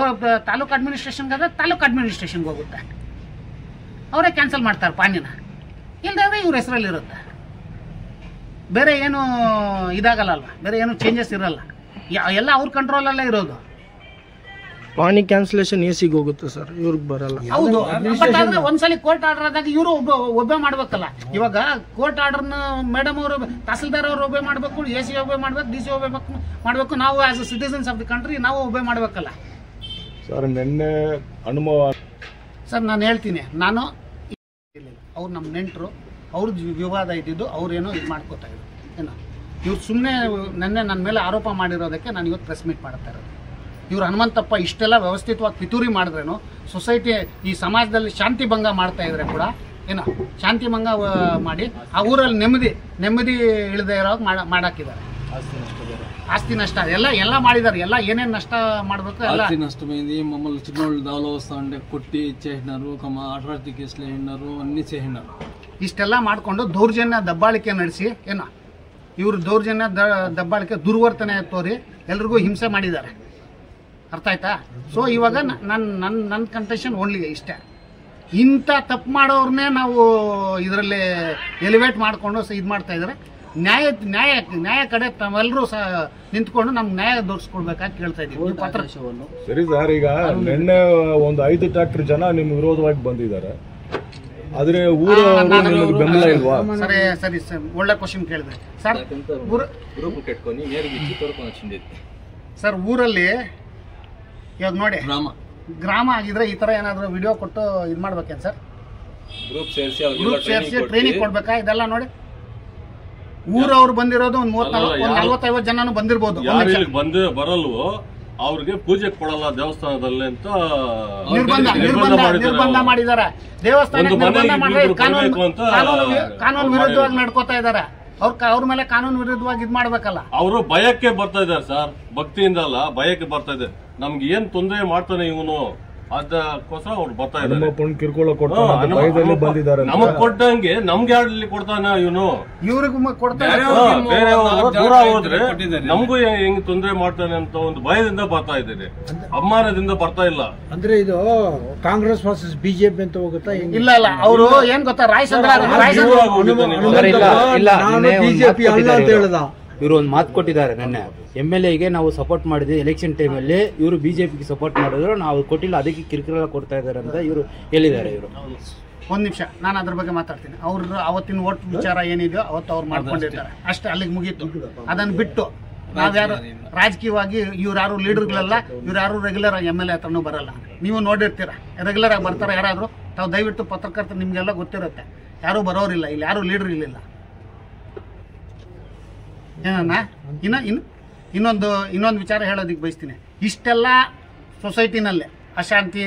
ತಾಲೂಕು ಅಡ್ಮಿನಿಸ್ಟ್ರೇಷನ್ಗೆ ಆದರೆ ತಾಲೂಕು ಅಡ್ಮಿನಿಸ್ಟ್ರೇಷನ್ಗೆ ಹೋಗುತ್ತೆ, ಅವರೇ ಕ್ಯಾನ್ಸಲ್ ಮಾಡ್ತಾರೆ ಪಾನಿನ. ಇಲ್ಲದ್ರೆ ಇವ್ರ ಹೆಸರಲ್ಲಿರುತ್ತೆ, ಬೇರೆ ಏನು ಇದಾಗಲ್ಲ ಅಲ್ವಾ, ಬೇರೆ ಏನು ಚೇಂಜಸ್ ಇರಲ್ಲ, ಎಲ್ಲ ಅವ್ರ ಕಂಟ್ರೋಲಲ್ಲೇ ಇರೋದು. ಪಾನಿ ಕ್ಯಾನ್ಸಲೇಷನ್ ಎಸಿಗೆ ಹೋಗುತ್ತೆ ಸರ್, ಇವ್ರಿಗೆ ಬರಲ್ಲ. ಹೌದು, ಬಟ್ ಆದ್ರೆ ಒಂದ್ಸಲಿ ಕೋರ್ಟ್ ಆರ್ಡರ್ ಆದಾಗ ಇವರು ಒಬ್ಬೆ ಮಾಡ್ಬೇಕಲ್ಲ. ಇವಾಗ ಕೋರ್ಟ್ ಆರ್ಡರ್ನ ಮೇಡಮ್ ಅವರು, ತಹಸೀಲ್ದಾರ್ ಅವರು ಒಬ್ಬೆ ಮಾಡಬೇಕು, AC ಒಬ್ಬೆ ಮಾಡ್ಬೇಕು, DC ಒಬ್ಬೆ ಮಾಡಬೇಕು, ನಾವು as a citizens of the country ನಾವು ಒಬ್ಬೆ ಮಾಡಬೇಕಲ್ಲ ಸರ್. ನಿನ್ನೆ ಅನುಭವ ಸರ್, ನಾನು ಹೇಳ್ತೀನಿ, ನಾನು ಅವ್ರು ನಮ್ಮ ನೆಂಟರು, ಅವ್ರದ್ದು ವಿವಾದ ಇದ್ದಿದ್ದು, ಅವ್ರೇನೋ ಇದು ಮಾಡ್ಕೋತಾ ಇದ್ರು ಏನೋ. ಇವ್ರು ಸುಮ್ಮನೆ ನನ್ನ ಮೇಲೆ ಆರೋಪ ಮಾಡಿರೋದಕ್ಕೆ ನಾನು ಇವತ್ತು ಪ್ರೆಸ್ ಮೀಟ್ ಮಾಡ್ತಾ ಇರೋದು. ಇವ್ರು ಹನುಮಂತಪ್ಪ ಇಷ್ಟೆಲ್ಲ ವ್ಯವಸ್ಥಿತವಾಗಿ ಪಿತೂರಿ ಮಾಡಿದ್ರೇನು, ಸೊಸೈಟಿ ಈ ಸಮಾಜದಲ್ಲಿ ಶಾಂತಿ ಭಂಗ ಮಾಡ್ತಾ ಇದ್ರೆ ಕೂಡ ಏನೋ ಶಾಂತಿ ಭಂಗ ಮಾಡಿ ಆ ಊರಲ್ಲಿ ನೆಮ್ಮದಿ ಇಳದೆ ಇರೋ ಮಾಡಾಕಿದ್ದಾರೆ. ఆస్తి నష్టాలు ఎలా మాడిదారు ఎలా ఏనేం నష్ట ಮಾಡಬೇಕು ಎಲ್ಲ ఆస్తి నష్టమైంది మమ్మల్ని చిన్నోళ్ళు దావలో వస్తా ఉంటే కొట్టి ఇచ్చేసినారు అట్రాసిటీ కేసులు వేసినారు అన్ని చేసినారు ಇಷ್ಟೆಲ್ಲ ಮಾಡ್ಕೊಂಡು ದೌರ್ಜನ್ಯ ದಬ್ಬಾಳಿಕೆ ನಡೆಸಿ ಏನೋ ಇವರು ದೌರ್ಜನ್ಯ ದಬ್ಬಾಳಿಕೆ ದುರ್ವರ್ತನೆ ತೋರಿ ಎಲ್ರಿಗೂ ಹಿಂಸೆ ಮಾಡಿದ್ದಾರೆ ಅರ್ಥ ಆಯ್ತಾ ಸೊ ಇವಾಗ ನನ್ನ ಕಂಟೆನ್ಷನ್ ಓನ್ಲಿ ಇಷ್ಟೇ ಇಂಥ ತಪ್ಪು ಮಾಡೋರ್ನೇ ನಾವು ಇದರಲ್ಲಿ ಎಲಿವೇಟ್ ಮಾಡಿಕೊಂಡು ಇದು ಮಾಡ್ತಾ ಇದ್ದಾರೆ ನ್ಯಾಯ ಕಡೆ ತಾವೆಲ್ಲರೂ ನಿಂತ್ಕೊಂಡು ನಮ್ಗೆ ನ್ಯಾಯ ದೊರಕಿಸ್ಕೊಡ್ಬೇಕಾಗಿ ಕೇಳ್ತಾ ಇದ್ದೀವಿ ಪತ್ರ. ಸರಿ ಸರ್, ಈಗ ನಿನ್ನೆ ಒಂದು 5 ಟ್ರ್ಯಾಕ್ಟರ್ ಜನ ನಿಮ್ ವಿರೋಧವಾಗಿ ಬಂದಿದ್ದಾರೆ, ಆದ್ರೆ ಊರವರು ಬೆಂಬಲ ಇಲ್ವಾ? ಸರಿ ಸರಿ ಸರ್, ಒಳ್ಳೆ ಕ್ವಶನ್ ಕೇಳಿದ್ರೆ ಸರ್. ಸರ್ ಊರಲ್ಲಿ ಇವಾಗ ನೋಡಿ ಗ್ರಾಮ ಆಗಿದ್ರೆ ಈ ತರ ಏನಾದ್ರು ವಿಡಿಯೋ ಕೊಟ್ಟು ಇದು ಮಾಡ್ಬೇಕೇನು ಸರ್? ಗ್ರೂಪ್ ಸೇರಿಸಿ ಟ್ರೈನಿಂಗ್ ಕೊಡ್ಬೇಕಾ? ಇದೆಲ್ಲ ನೋಡಿ ಊರವ್ರು ಬಂದಿರೋದು ಒಂದು 40-50 ಜನನು ಬಂದಿರ್ಬೋದು. ಬರಲ್ವೋ ಅವ್ರಿಗೆ ಪೂಜೆ ಕೊಡಲ್ಲ ದೇವಸ್ಥಾನದಲ್ಲಿ ಅಂತ ನಿರ್ಬಂಧ ಮಾಡಿದ್ದಾರೆ. ದೇವಸ್ಥಾನಕ್ಕೆ ನಿರ್ಬಂಧ ಮಾಡಿದ್ರೆ ಕಾನೂನು ವಿರುದ್ಧವಾಗಿ ನಡ್ಕೋತಾ ಇದ್ದಾರೆ. ಅವ್ರ ಮೇಲೆ ಕಾನೂನು ವಿರುದ್ಧವಾಗಿ ಇದ್ ಮಾಡ್ಬೇಕಲ್ಲ. ಅವರು ಭಯಕ್ಕೆ ಬರ್ತಾ ಇದ್ದಾರೆ ಸರ್, ಭಕ್ತಿಯಿಂದ ಅಲ್ಲ ಭಯಕ್ಕೆ ಬರ್ತಾ ಇದೆ. ನಮ್ಗೆ ಏನ್ ತೊಂದರೆ ಮಾಡ್ತಾನೆ ಇವನು ಅದಕ್ಕೋಸ್ಕರ ಅವ್ರು ಬರ್ತಾ ಇದ್ದಾರೆ. ಕಿರ್ಕೊಳ್ಳೋ ಬಂದಿದ್ದಾರೆ. ನಮಗ್ ಕೊಟ್ಟಂಗೆ ನಮ್ಗೆ ಯಾರಲ್ಲಿ ಕೊಡ್ತಾನೆ ಇವನು, ಇವ್ರಿಗೂ ಕೊಡ್ತಾರೆ. ಬೇರೆಯವರು ದೂರ ಹೋದ್ರೆ ನಮಗೂ ಹೆಂಗ್ ತೊಂದರೆ ಮಾಡ್ತಾನೆ ಅಂತ ಒಂದು ಭಯದಿಂದ ಬರ್ತಾ ಇದ್ದೇನೆ, ಅಭಿಮಾನದಿಂದ ಬರ್ತಾ ಇಲ್ಲ. ಅಂದ್ರೆ ಇದು ಕಾಂಗ್ರೆಸ್ ವರ್ಸಸ್ ಬಿಜೆಪಿ ಅಂತ ಹೋಗುತ್ತಾ? ಇಲ್ಲ ಇಲ್ಲ, ಅವರು ಏನ್ ಗೊತ್ತಾ, ಬಿಜೆಪಿ ಅಲ್ಲ ಅಂತ ಹೇಳ್ದ. ಇವರು ಒಂದು ಮಾತು ಕೊಟ್ಟಿದ್ದಾರೆ ನೆನ್ನೆ, MLAಗೆ ನಾವು ಸಪೋರ್ಟ್ ಮಾಡಿದ್ವಿ ಎಲೆಕ್ಷನ್ ಟೈಮಲ್ಲಿ, ಇವರು ಬಿಜೆಪಿಗೆ ಸಪೋರ್ಟ್ ಮಾಡಿದ್ರು, ನಾವು ಕೊಟ್ಟಿಲ್ಲ ಅದಕ್ಕೆ ಕಿರಿಕಿರಿ ಕೊಡ್ತಾ ಇದ್ದಾರೆ ಅಂತ ಇವರು ಹೇಳಿದ್ದಾರೆ. ಇವರು ಒಂದ್ ನಿಮಿಷ ನಾನು ಅದ್ರ ಬಗ್ಗೆ ಮಾತಾಡ್ತೀನಿ. ಅವ್ರ ಅವತ್ತಿನ ಓಟ್ ವಿಚಾರ ಏನಿದೆಯೋ ಅವತ್ತು ಅವ್ರು ಮಾಡ್ಕೊಂಡಿರ್ತಾರೆ ಅಷ್ಟೇ, ಅಲ್ಲಿಗೆ ಮುಗೀತು. ಅದನ್ನ ಬಿಟ್ಟು ನಾವ್ಯಾರು ರಾಜಕೀಯವಾಗಿ ಇವ್ರು ಲೀಡರ್ಗಳೆಲ್ಲ ಇವ್ರು ಯಾರು ರೆಗ್ಯುಲರ್ ಆಗಿ MLA ಹತ್ರನೂ ಬರಲ್ಲ. ನೀವು ನೋಡಿರ್ತೀರ, ರೆಗ್ಯುಲರ್ ಆಗಿ ಬರ್ತಾರೆ ಯಾರಾದ್ರು. ತಾವು ದಯವಿಟ್ಟು ಪತ್ರಕರ್ತರು ನಿಮ್ಗೆಲ್ಲ ಗೊತ್ತಿರುತ್ತೆ, ಯಾರೂ ಬರೋರಿಲ್ಲ ಇಲ್ಲಿ, ಯಾರು ಲೀಡರ್ ಇರಲಿಲ್ಲ. ಏನನ್ನ ಇನ್ನೊಂದು ವಿಚಾರ ಹೇಳೋದಕ್ಕೆ ಬಯಸ್ತೀನಿ. ಇಷ್ಟೆಲ್ಲ ಸೊಸೈಟಿನಲ್ಲೇ ಅಶಾಂತಿ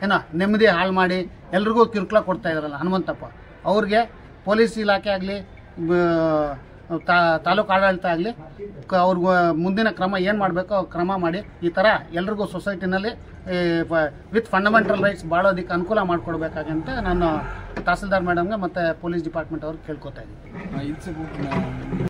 ಏನೋ ನೆಮ್ಮದಿ ಹಾಳು ಮಾಡಿ ಎಲ್ರಿಗೂ ಕಿರುಕುಳ ಕೊಡ್ತಾ ಇದ್ದಾರಲ್ಲ ಹನುಮಂತಪ್ಪ, ಅವ್ರಿಗೆ ಪೊಲೀಸ್ ಇಲಾಖೆ ಆಗಲಿ ತಾಲೂಕು ಆಡಳಿತ ಆಗಲಿ ಅವ್ರಿಗೆ ಮುಂದಿನ ಕ್ರಮ ಏನು ಮಾಡಬೇಕೋ ಕ್ರಮ ಮಾಡಿ ಈ ಥರ ಎಲ್ರಿಗೂ ಸೊಸೈಟಿನಲ್ಲಿ ವಿತ್ ಫಂಡಮೆಂಟಲ್ ರೈಟ್ಸ್ ಬಾಳೋದಕ್ಕೆ ಅನುಕೂಲ ಮಾಡಿಕೊಡ್ಬೇಕಾಗಂತ ನಾನು ತಹಸೀಲ್ದಾರ್ ಮೇಡಮ್ಗೆ ಮತ್ತು ಪೊಲೀಸ್ ಡಿಪಾರ್ಟ್ಮೆಂಟ್ ಅವ್ರಿಗೆ ಕೇಳ್ಕೊತಾ ಇದ್ದೀನಿ.